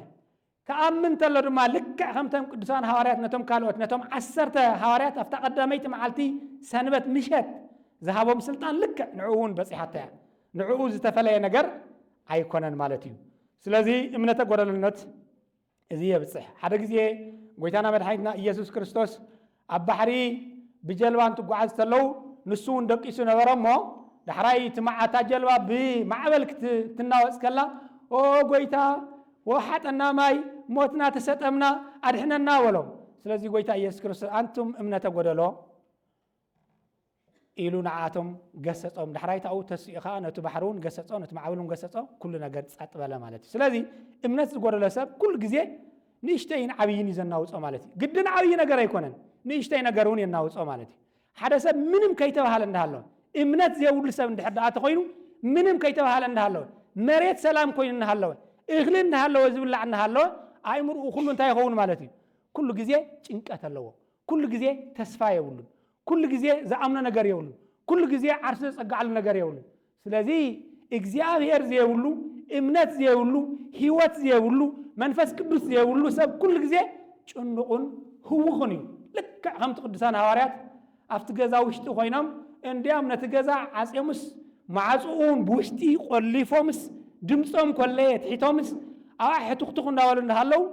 ከኣምን ተሎ ድማ ልክዕ ከምቶም ቅዱሳን ሐዋርያት ነቶም ካልኦት ነቶም 10 ሐዋርያት ኣብታ ቀዳመይቲ መዓልቲ ሰንበት ምሸት ዝሃቦም ስልጣን ልክዕ ንዕኡ እውን በፂሓታ እያ ንዕኡ ዝተፈለየ ነገር ኣይኮነን ማለት እዩ ስለዚህ እምነተ ጎደለነት እዚ የብጽሕ ሓደ ግዜ ጎይታና መድኃኒትና ኢየሱስ ክርስቶስ ኣብ ባሕሪ ብጀልባ እንትጓዓዝ ተለው ንሱ ደቂሱ ነበሮሞ ዳሕራይ ትማዓታ ጀልባ ብማዕበል ክትናወጽ ከላ ኦ ጎይታ ወሓጠና ማይ ሞትና ተሰጠምና አድሕነና ወሎም ስለዚህ ጎይታ ኢየሱስ ክርስቶስ አንቱም እምነተ ጎደሎ ኢሉ ንዓቶም ገሰጾም ዳሕራይ ታው ተስኢኻ ነቱ ባሕሩን ገሰጾ ነቱ ማዕበሉን ገሰጾ ኩሉ ነገር ጸጥ በለ ማለት እዩ ስለዚህ እምነት ዝጎደለ ሰብ ኩሉ ግዜ ንእሽተይን ዓብይን ይዘናውጾ ማለት እዩ ግድን ዓብይ ነገር ኣይኮነን ንእሽተይ ነገሩን የናውጾ ማለት እዩ ሓደ ሰብ ምንም ከይተባሃለ እንዳሃሎ እምነት ዘይብሉ ሰብ እንድሕር ደኣ ተኮይኑ ምንም ከይተባሃለ እንዳሃሎ መሬት ሰላም ኮይኑ እንዳሃሎ እኽሊ እንዳሃሎ ዝብላዕ እንዳሃሎ አይምሩ ኩሉ እንታይ ይኸውን ማለት እዩ ኩሉ ግዜ ጭንቀት ኣለዎ ኩሉ ግዜ ተስፋ የብሉ ኩሉ ግዜ ዝኣምነ ነገር የብሉ ኩሉ ግዜ ዓርሲ ዝጸጋዓሉ ነገር የብሉ ስለዚህ እግዚአብሔር ዘይብሉ እምነት ዘይብሉ ህይወት ዘይብሉ መንፈስ ቅዱስ ዘይብሉ ሰብ ኩሉ ግዜ ጭንቁን ህውኹን እዩ ልክዕ ከምቲ ቅዱሳን ሐዋርያት ኣብቲ ገዛ ውሽጢ ኮይኖም እንዲያም ነቲ ገዛ ዓጼሙስ ማዕጹኡን ብውሽጢ ቆሊፎምስ ድምፆም ኮለየ ትሒቶምስ ኣብ ሕቱኽቱኽ እንዳበሉ እንዳሃለው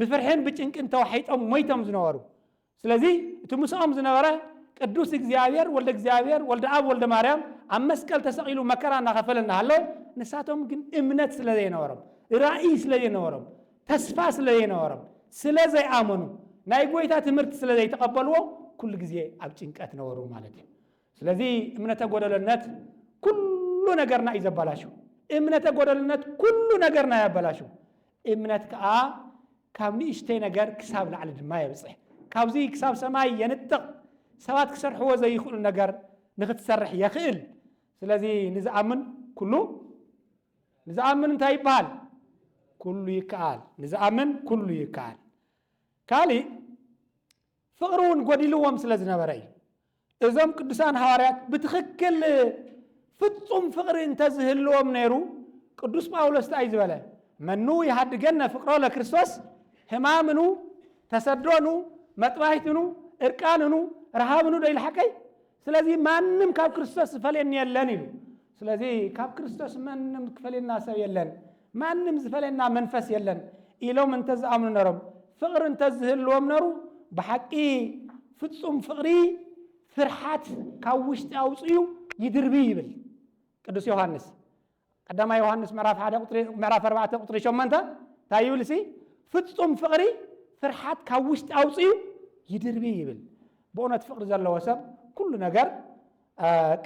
ብፍርሕን ብጭንቅን ተዋሒጦም ሞይቶም ዝነበሩ ስለዚህ እቲ ምስኦም ዝነበረ ቅዱስ እግዚአብሔር ወልደ አብ ወልደ ማርያም ኣብ መስቀል ተሰቂሉ መከራ እናኸፈለ እንዳሃለ ንሳቶም ግን እምነት ስለዘይነበሮም ራእይ ስለዘይነበሮም ተስፋ ስለዘይነበሮም ስለዘይኣመኑ ናይ ጎይታ ትምህርቲ ስለዘይተቀበልዎ ኩሉ ግዜ ኣብ ጭንቀት ነበሩ ማለት እዩ ስለዚህ እምነተ ጎደለነት ኩሉ ነገርና እዩ ዘበላሹ እምነተ ጎደለነት ኩሉ ነገርና ያበላሹ እምነት ከዓ ካብ ንእሽተይ ነገር ክሳብ ላዕሊ ድማ የብጽሕ ካብዚ ክሳብ ሰማይ የንጥቕ ሰባት ክሰርሕዎ ዘይኽእሉ ነገር ንኽትሰርሕ የኽእል ስለዚህ ንዝኣምን ኩሉ ንዝኣምን እንታይ ይበሃል ኩሉ ይከኣል ንዝኣምን ኩሉ ይከኣል ካሊእ ፍቕሩን ጎዲልዎም ስለ ዝነበረ እዩ እዞም ቅዱሳን ሐዋርያት ብትኽክል ፍጹም ፍቕሪ እንተዝህልዎም ነይሩ ቅዱስ ጳውሎስ እንታይ ዝበለ መኑ ይሃድገነ ፍቅሮ ለክርስቶስ ሕማምኑ ተሰዶኑ መጥባሕትኑ እርቃንኑ ረሃብኑ ዶ ይልሓቀይ ስለዚህ ማንም ካብ ክርስቶስ ዝፈልየኒ የለን ኢሉ ስለዚህ ካብ ክርስቶስ ማንም ክፈልየና ሰብ የለን ማንም ዝፈልየና መንፈስ የለን ኢሎም እንተዝኣምኑ ነሮም ፍቕሪ እንተዝህልዎም ነሩ ብሓቂ ፍጹም ፍቕሪ ፍርሓት ካብ ውሽጢ ኣውፅኡ ይድርቢ ይብል ቅዱስ ዮሐንስ ቀዳማይ ዮሐንስ ምዕራፍ 4 ቁጥሪ 8 እንታይ ይብል ሲ ፍጹም ፍቕሪ ፍርሓት ካብ ውሽጢ ኣውፅኡ ይድርቢ ይብል በእውነት ፍቕሪ ዘለዎ ሰብ ኩሉ ነገር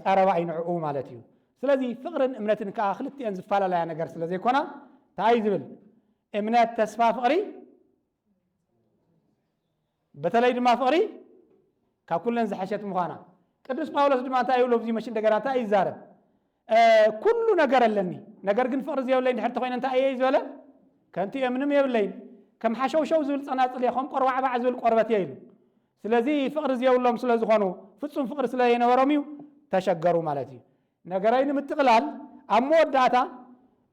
ቀረባ ይንዕኡ ማለት እዩ ስለዚህ ፍቕርን እምነትን ከዓ ክልቲአን ዝፈላለያ ነገር ስለዘይኮና እንታይ ዝብል እምነት ተስፋ ፍቕሪ በተለይ ድማ ፍቕሪ ካብ ኩለን ዝሓሸት ምዃና ቅዱስ ጳውሎስ ድማ እንታይ ይብሎ ብዚ መሽ እንደገና እንታይ ይዛረብ ኩሉ ነገር ኣለኒ ነገር ግን ፍቕሪ ዘየብለይ ድሕር ተኮይነ እንታይ እየ ዝበለ ከንቲ ምንም የብለይን ከም ሓሸውሸው ዝብል ፀናፅል እየ ከም ቆርባዕባዕ ዝብል ቆርበት እየ ኢሉ ስለዚህ ፍቕሪ ዘየብሎም ስለ ዝኾኑ ፍጹም ፍቕሪ ስለ ዘይነበሮም እዩ ተሸገሩ ማለት እዩ ነገረይ ንምጥቕላል ኣብ መወዳእታ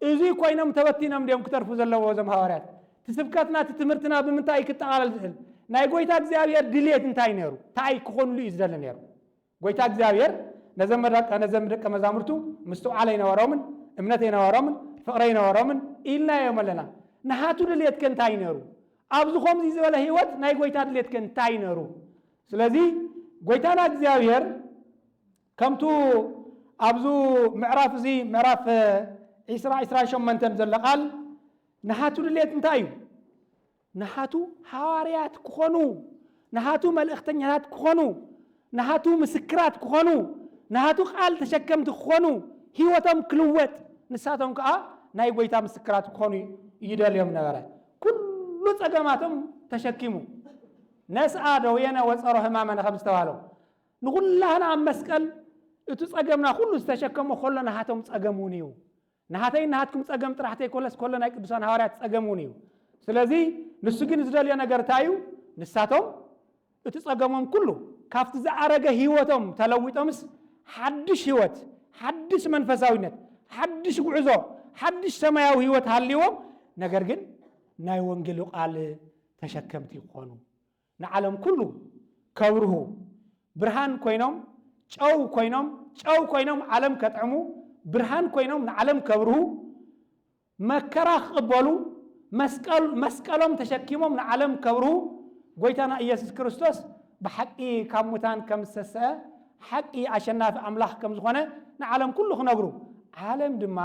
እዚ ኮይኖም ተበቲኖም ድዮም ክተርፉ ዘለዎ እዞም ሐዋርያት ትስብከትና ትምህርትና ብምንታይ ክጠቓለል ዝኽእል ናይ ጎይታ እግዚአብሔር ድልየት እንታይ ነይሩ እንታይ ክኾንሉ እዩ ዝደሊ ነይሩ ጎይታ እግዚአብሔር ነዘም ደቀ መዛሙርቱ ምስትውዓለ ይነበሮምን እምነት ይነበሮምን ፍቕሪ ይነበሮምን ኢልናዮም ኣለና ንሃቱ ድልየት ከንታይ ነይሩ ኣብዚ ከምዚ ዝበለ ህይወት ናይ ጎይታ ድልየት ከንታይ ነይሩ ስለዚ ጎይታና እግዚአብሔር ከምቱ ኣብዙ ምዕራፍ እዚ ምዕራፍ 28 ዘሎ ቃል ንሃቱ ድልየት እንታይ እዩ ንሃቱ ሐዋርያት ክኾኑ ንሃቱ መልእኽተኛታት ክኾኑ ንሃቱ ምስክራት ክኾኑ ንሃቱ ቃል ተሸከምቲ ክኾኑ ህይወቶም ክልወጥ ንሳቶም ከዓ ናይ ጎይታ ምስክራት ክኾኑ ይደልዮም ነበረ ኩሉ ፀገማቶም ተሸኪሙ ነስአ ደዌነ ወፀሮ ህማመነ ከም ዝተባሃለው ንኩላህና ኣብ መስቀል እቲ ፀገምና ኩሉ ዝተሸከሞ ከሎ ንሃቶም ፀገም እውን እዩ ንሃተይ ንሃትኩም ፀገም ጥራሕ ዘይኮነስ ከሎ ናይ ቅዱሳን ሐዋርያት ፀገም እውን እዩ ስለዚ ንሱ ግን ዝደልዮ ነገር እንታይ እዩ ንሳቶም እቲ ፀገሞም ኩሉ ካብቲ ዝዓረገ ህይወቶም ተለዊጦምስ ሓድሽ ህይወት ሓድሽ መንፈሳዊነት ሓድሽ ጉዕዞ ሓድሽ ሰማያዊ ህይወት ሃልይዎም ነገር ግን ናይ ወንጌል ቃል ተሸከምቲ ይኾኑ ንዓለም ኩሉ ከብርሁ ብርሃን ኮይኖም ጨው ኮይኖም ዓለም ከጥዕሙ ብርሃን ኮይኖም ንዓለም ከብርሁ መከራ ክቅበሉ መስቀሎም ተሸኪሞም ንዓለም ከብሩ ጎይታና ኢየሱስ ክርስቶስ ብሓቂ ካብ ሙታን ከም ዝተሰአ ሓቂ ኣሸናፊ ኣምላኽ ከም ዝኾነ ንዓለም ኩሉ ክነግሩ ዓለም ድማ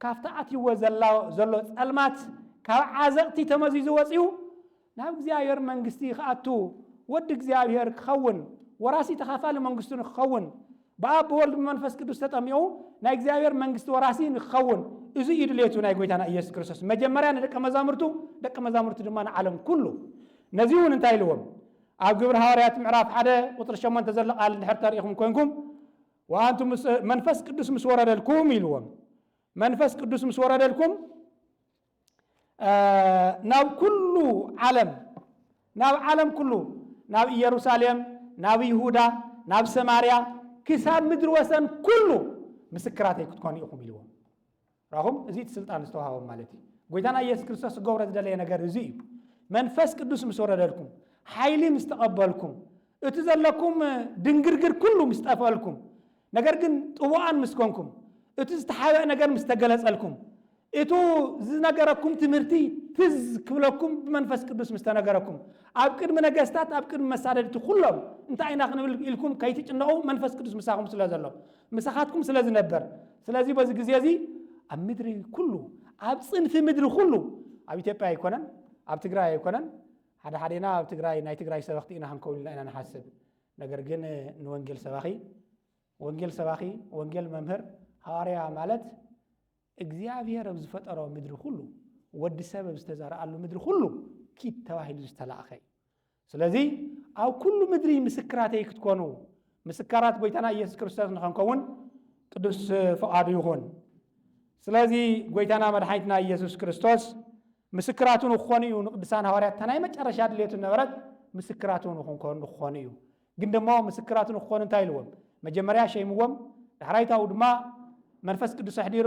ካብቲ ኣትይዎ ዘሎ ጸልማት ካብ ዓዘቕቲ ተመዚዙ ወፂኡ ናብ እግዚአብሔር መንግስቲ ክኣቱ ወዲ እግዚአብሔር ክኸውን ወራሲ ተኻፋሊ መንግስቱ ክኸውን በአብ በወልድ በመንፈስ ቅዱስ ተጠሚዑ ናይ እግዚአብሔር መንግስቲ ወራሲ ክኸውን እዚ ኢድሌቱ ናይ ጎይታና ኢየሱስ ክርስቶስ መጀመርያ ንደቀ መዛሙርቱ ድማ ንዓለም ኩሉ ነዚውን እንታይ ኢልዎም ኣብ ግብረ ሐዋርያት ምዕራፍ 1 ቁጥር 8 ዘሎ ቃል እንድሕር ተሪኢኹም ኮይንኩም ወአንቱም መንፈስ ቅዱስ ምስ ወረደልኩም ኢልዎም መንፈስ ቅዱስ ምስ ወረደልኩም ናብ ኩሉ ዓለም ኩሉ ናብ ኢየሩሳሌም ናብ ይሁዳ ናብ ሰማርያ ክሳብ ምድሪ ወሰን ኩሉ ምስክራተይ ክትኮኑ ኢኹም ኢልዎም راهم زيد سلطان استوها مالتي قويتنا يسوع كريستوس قبرت دليل نجار زي منفس قدوس مسورة لكم حيلي مستقبلكم اتزلكم دنجرجر كله مستقبلكم نجاركن طوعان مسكونكم اتزتحاوى نجار مستقلس لكم اتو نجاركم تمرتي تز كلكم بمنفس قدوس مستنجاركم أبكر من جستات أبكر من مساعدة كلهم انت أين أخنا لكم كي تجنوا منفس قدوس مساهم سلازلهم مساحاتكم سلاز نبر سلازي بس جزيازي أمدري كله أبصن في مدري كله أبي تبقى يكونن أب تقرأ يكونن هذا حدينا أب تقرأ ناي تقرأ سباقتنا هنقول لنا نحسب نجرجن نوانجيل سباقي وانجيل ممهر هاريا عملت إجزاء بزفت أرى مدري كله ود السبب استزار قالوا مدري كله كيد تواحد استلا أخي سلذي أو كل مدري مسكراتي كتكونوا مسكرات بيتنا يسوع كريستوس نخنكون قدوس فؤاد يهون سلازي قويتنا مدحيتنا يسوع كريستوس مسكراتون وخونيو نقدسان هواريات تناي مجرشات ليتو النورات مسكراتون وخونيو قندمو مسكراتون وخون تايلوم مجمريا شيء موم حرايتا ودما منفس قدوس حدير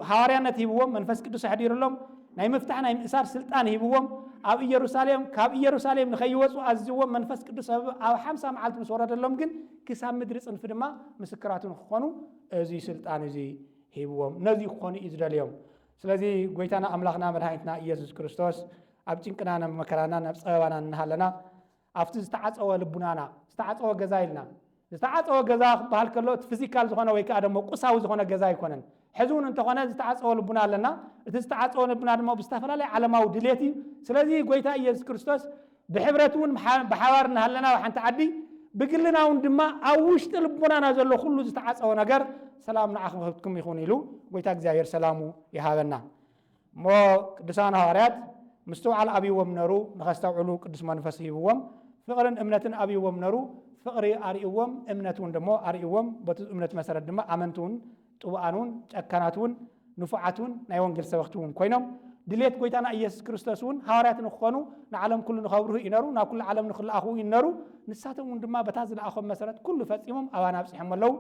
هواريانات هيبوم منفس قدوس حدير لهم ناي مفتحنا ناي مسار سلطان هيبوم او كاب يروساليم نخيوصو ازوم منفس قدوس او 50 معلت مسورد لهم كن كسام مدري صنف دما مسكراتون وخونو ازي سلطان ازي هيبوم نزي خوني إزرائيليوم سلازي قويتنا أملاخنا مرحيتنا يسوع كريستوس أبتشنكنا مكرانا نبصوانا نهالنا أفتز تعص أو لبنانا تعص أو جزائلنا تعص أو جزاء بهالكلوت فيزيكال زخنا ويك آدم وقصاو زخنا جزاء يكونن حزون أنت خنا تعص أو لبنا لنا تعص أو لبنا ما بستفلا لي على ما ودليتي سلازي قويتا يسوع كريستوس بحبرتون بحوارنا هالنا وحنت عدي بقلنا وندما أوش تلبنا نزل كله تعص أو نجار سلام نعاقبكم يخون يلو ويتاك زاير سلامو يهابنا مو قدسان هواريات مستوى على أبي ومنرو نخستوعلو قدس منفس هيبوم فقرن أمنتن أبي ومنرو فقري أريوم أمنتون دمو أريوم بتز أمنت مسرد دما أمنتون طوانون أكناتون نفعتون نايون جل سبختون كوينهم دليت قويتنا إيسوع كريستوسون هواريات نخونو نعلم كل نخبره ينرو ناكل عالم نخل أخو ينرو نساتهم دما بتازل أخو مسرد كل فتيهم أوانا بسحم الله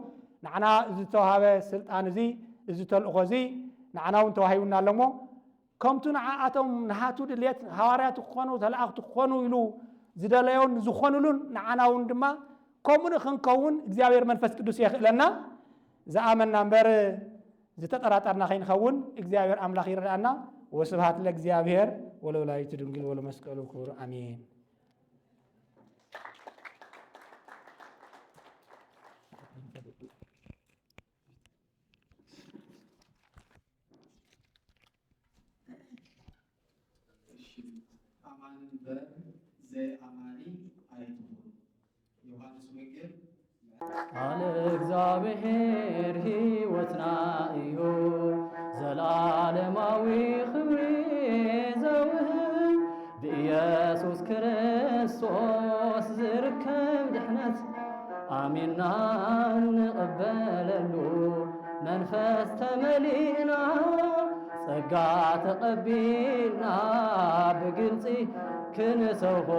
نعنا زتوهاب سلطان زي زتول غزي نعنا ونتوهيونا لمو كمتون عاتهم نهاتو دليت هواريات خونو تلاقت خونو يلو زدليون زخونلون نعنا وندما كمن خنكون እግዚአብሔር መንፈስ ቅዱስ ይخلنا زعمنا نبر زتطراطرنا خين خون እግዚአብሔር አምላክ ይረዳና ወስብሐት ለእግዚአብሔር ወለወላዲቱ ድንግል ወለመስቀሉ ክቡር አሜን زي أماني أيتون يوحنس ويجر على እግዚአብሔር ሕይወትና እዩ ዘላለማዊ ክብሪ ዘውህብ በኢየሱስ ክርስቶስ ዝርከብ ድሕነት አሜንና ንቕበለሉ መንፈስ ተመሊእና ጸጋ ተቐቢልና ብግልፂ كنسوه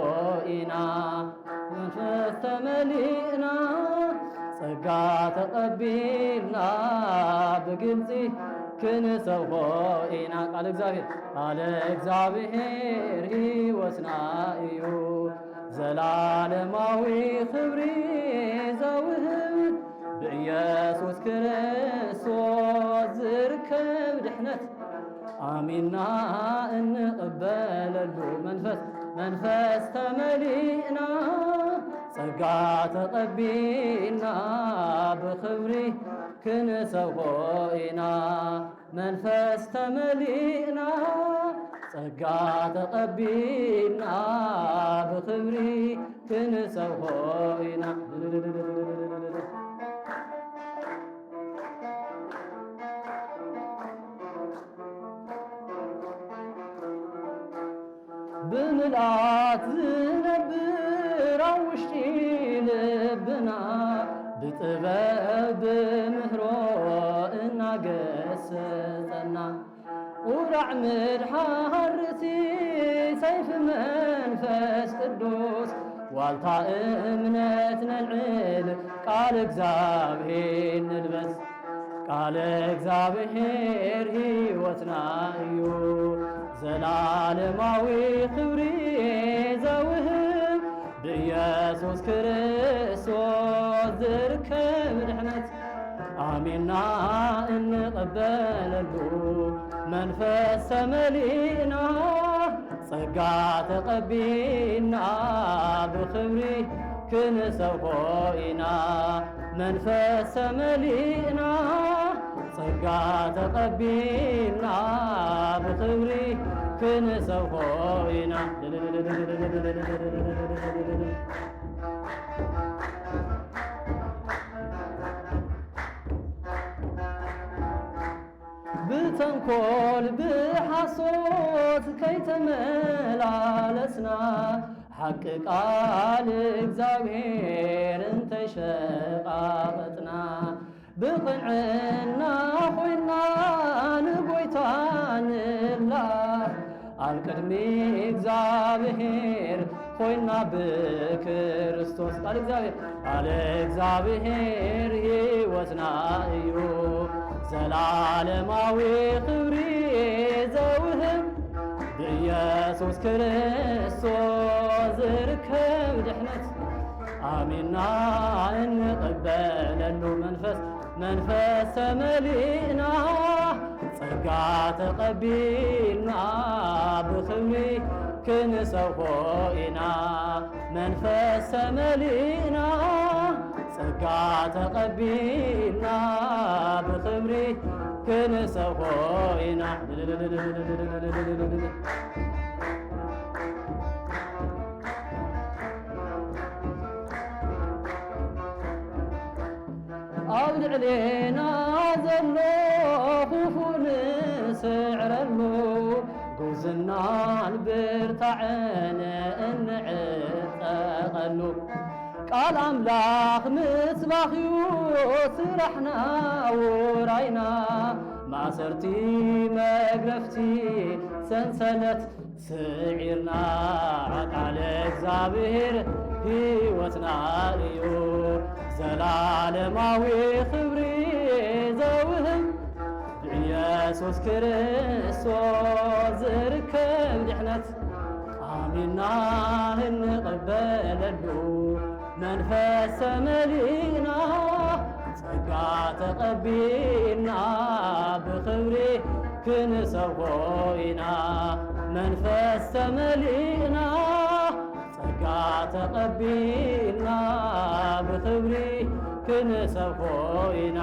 إنا منفس تملينا صقات قبيلنا بقلتي كنسوه إنا قال እግዚአብሔር ሕይወትና እዩ ዘላለማዊ ክብሪ ዘውህብ በኢየሱስ ክርስቶስ ዝርከብ ድሕነት አሚና እንቅበለሉ መንፈስ ተመሊእና ጸጋ ተቐቢልና ብኽብሪ ክንሰብሖ ኢና መንፈስ ተመሊእና ጸጋ ተቐቢልና ብኽብሪ ክንሰብሖ ኢና ብምልኣት ዝነብር ኣብ ውሽጢ ልብና ብጥበብ ብምህሮ እናገሰጸና ቁራዕ ምድሓርቲ ሰይፍ መንፈስ ቅዱስ ዋልታ እምነት ነልዕል ቃል እግዚአብሔር ንልበስ ቃል እግዚአብሔር ሕይወትና እዩ ዘላለማዊ ክብሪ ዘውህብ ብኢየሱስ ክርስቶስ ዝርከብ ድሕነት አሜንና እንቀበለሉ መንፈስ ተመሊእና ጸጋ ተቐቢልና ብኽብሪ ክንሰብሖ ኢና መንፈስ ተመሊእና ጸጋ ተቐቢልና ብኽብሪ ክንሰብሖ ኢና ብተንኰል ብሓሶት ከይተመላለስና ሓቂ ቃል እግዚአብሔር እንተይሸቃቐጥና ብቕንዕና ኾይና ንጐይታ ንላህ ኣብ ቅድሚ እግዚአብሔር ኾይና ብክርስቶስ ቃል እግዚአብሔር ሕይወትና እዩ ዘላለማዊ ክብሪ ዘውህብ ብኢየሱስ ክርስቶስ ዝርከብ ድሕነት አሜንና እንቀበለሉ መንፈስ ተመሊእና ጸጋ ተቐቢልና ብኽብሪ ክንሰብሖ ኢና መንፈስ ተመሊእና ጸጋ ተቐቢልና ብኽብሪ ክንሰብሖ ኢና ኣብ ልዕሌና ዘሎ ኹፉ ንስዕረሉ ጉብዝናን ብርታዕን እንዕጠቐሉ ቃል ኣምላኽ ምጽባኽዩ ስራሕና ውራይና ማእሰርቲ መግረፍቲ ሰንሰለት ስዒርና ቃል እግዚአብሔር ሕይወትና እዩ ዘላለማዊ ክብሪ ዘውህብ ብኢየሱስ ክርስቶስ ዝርከብ ድሕነት አሜንና እንቀበለሉ መንፈስ ተመሊእና ጸጋ ተቐቢልና ብኽብሪ ክንሰብሖ ኢና መንፈስ ተመሊእና ጸጋ ተቐቢልና ብኽብሪ ክንሰብሖ ኢና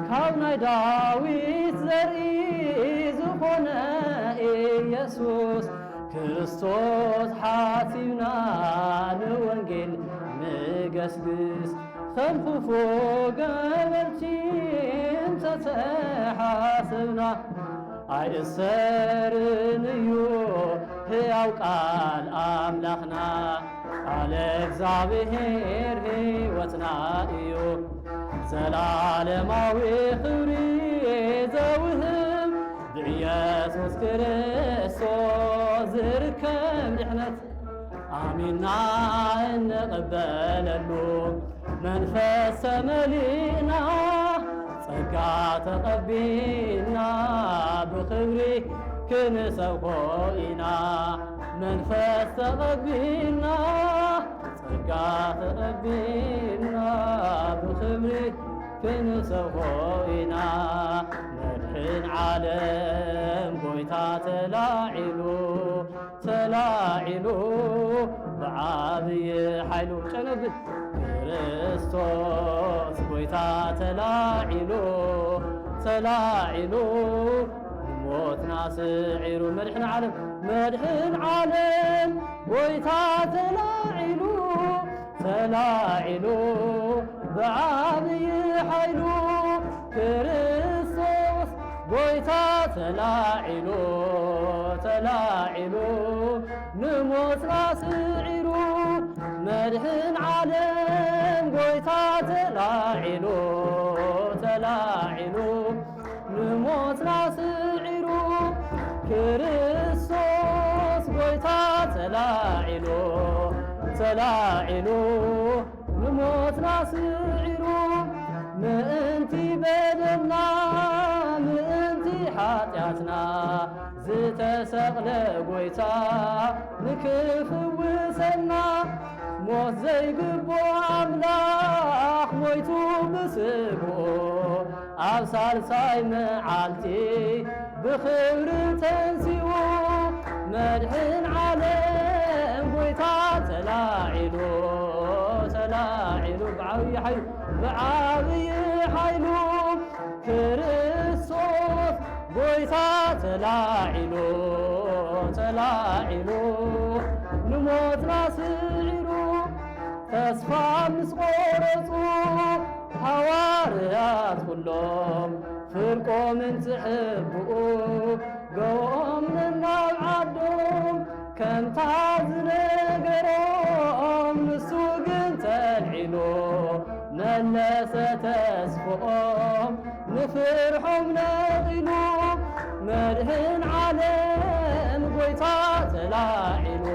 ካብ ናይ ዳዊት ዘርኢ ዝኾነ ኢየሱስ ክርስቶስ ሓሲብና ንወንጌል ንገስግስ ከም ክፉ ገበርቲ እንተተሓሰብና ኣይእሰርን እዩ ሕያው ቃል ኣምላኽና ቃል እግዚአብሔር ሕይወትና እዩ ዘላለማዊ ክብሪ ዘውህብ ብኢየሱስ ክርስቶስ ዝርከብ ድሕነት አሜንና እንቀበለሉ መንፈስ ተመሊእና ጸጋ ተቐቢልና ብኽብሪ ክንሰብሖ ኢና መንፈስ ተቐቢልና ጸጋ ተቐቢልና ብክብሪ ክንሰብሖ ኢና መድሕን ዓለም ጎይታ ተላዒሉ ተላዒሉ ብዓብይ ሓይሉ ጨነብን ክርስቶስ ጎይታ ተላዒሉ ተላዒሉ ሞትና ስዒሩ መድሕን ዓለም መድሕን ዓለም ጎይታ ተላዒሉ ተላዒሉ ብዓብይ ሓይሉ ክርስቶስ ጎይታ ተላዒሉ ተላዒሉ ንሞትና ስዒሩ መድሕን ዓለም ጎይታ ተላዒሉ ተላዒሉ ንሞትና ስዒሩ ክርስቶስ ጎይታ ተላዒሉ ተላዒሉ ንሞትና ስዒሩ ምእንቲ በደልና ምእንቲ ኃጢአትና ዝተሰቕለ ጎይታ ንክፍውሰና ሞት ዘይግቦ ኣምላኽ ሞይቱ ብስግኡ ኣብ ሳልሳይ መዓልቲ ብኽብሪ ተንሲኡ መድሕን ዓለም ጎይታ ተላዒሉ ተላዒሉ ብዓብይ ሓይሉ ብዓብይ ሓይሉ ክርስቶስ ጎይታ ተላዒሉ ተላዒሉ ንሞትና ስዒሩ ተስፋ ምስ ቆረፁ ሐዋርያት ኩሎም ፍርቆምን ዝሕብኡ ገቦም ንናብ ዓዶም ከምታ ዝነገሮም ንሱ ግን ተልዒሉ መለሰ ተስፍኦም ንፍርሖም ነቒሉ መድሕን ዓለም ጎይታ ተላዒሉ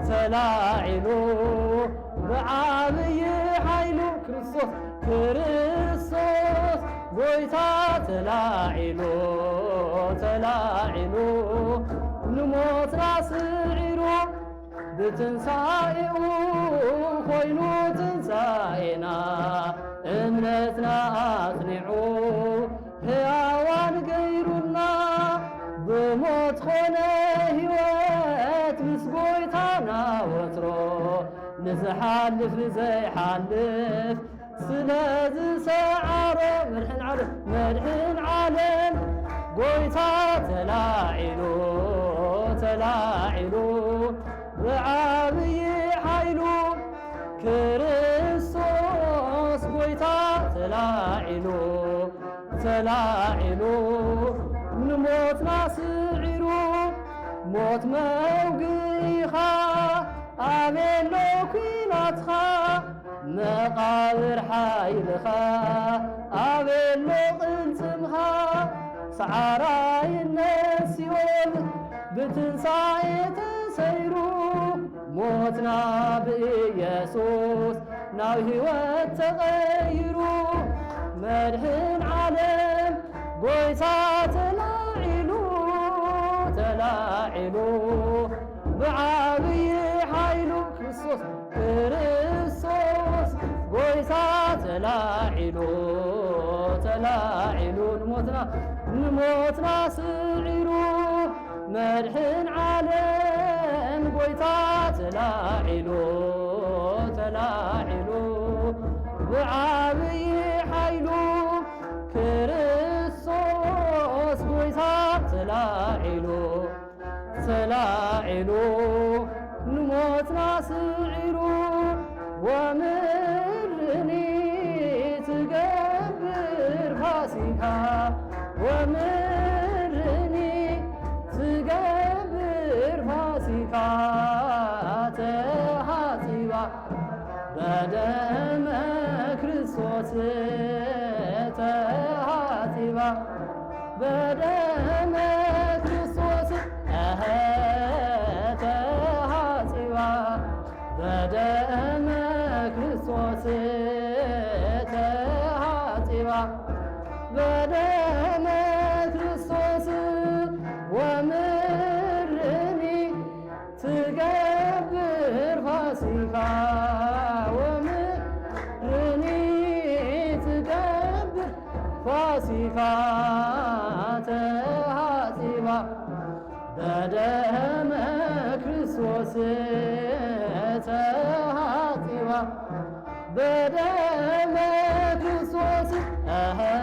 ተላዒሉ ብዓብይ ሓይሉ ክርስቶስ ክርስቶስ ጎይታ ተላዒሉ ተላዒሉ ንሞትና ስዒሩ ብትንሣኤኡ ኾይኑ ትንሣኤና እምነትና ኣጽኒዑ ሕያዋን ገይሩና ብሞት ኾነ ሕይወት ምስ ጎይታና ወትሮ ንዝሓልፍ ዘይሓልፍ ስለዝሰዓሮ መድሕን ዓለም መድሕን ዓለም ጎይታ ተላዒሉ ተላዒሉ ብዓብይ ሓይሉ ክርስቶስ ጎይታ ተላዒሉ ተላዒሉ ንሞትና ስዒሩ ሞት መውግኢኻ ኣበሎ ኩናትኻ መቃብር ሓይልኻ ኣበሎ ቅልጽምኻ ሰዓራይነት ሲኦል ብትንሣኤ ተሰይሩ ሞትና ብኢየሱስ ናብ ሕይወት ተቐይሩ መድሕን ዓለም ጎይታ ተላዒሉ ተላዒሉ ብዓብይ ሓይሉ ክርስቶስ ክርስቶስ ጎይታ ተላዒሉ ተላዒሉ ንሞትና ስዒሩ መድሕን ዓለም ጎይታ ተላዒሉ ተላዒሉ ብዓብይ ሓይሉ ክርስቶስ ጎይታ ተላዒሉ ተላዒሉ ንሞትና ስዒሩ ወምርኒ ትገብር ፋሲካ ወምርኒ ትገብር ፋሲካ ተሃጢባ በደመ ክርስቶስ ተሃጢባ በደመ ክርስቶስ ተሃጢባ በደመ ክርስቶስ ተሃጢባ በደመ ክርስቶስ ወምርኒ ትገብር ፋሲካ ፋሲካ ተሐጺባ በደመ ክርስቶስ ተሐጺባ በደመ ክርስቶስ ተሐጺባ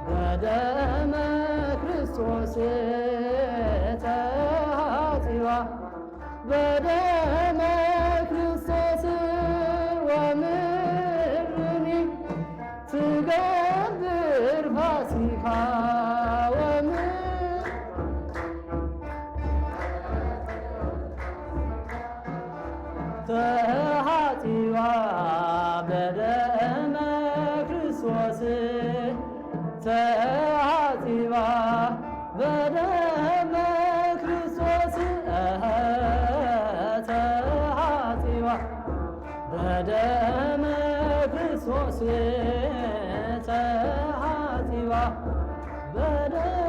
በደመ ክርስቶስ ተሐጺባ በደመ ክርስቶስ ወምድርኒ ትገብር ፋሲካ ተሐጺባ በደመ ክርስቶስ ተሐጺባ በደመ ክርስቶስ ተሐጺባ በደመ ክርስቶስ ተሐጺባ በደመ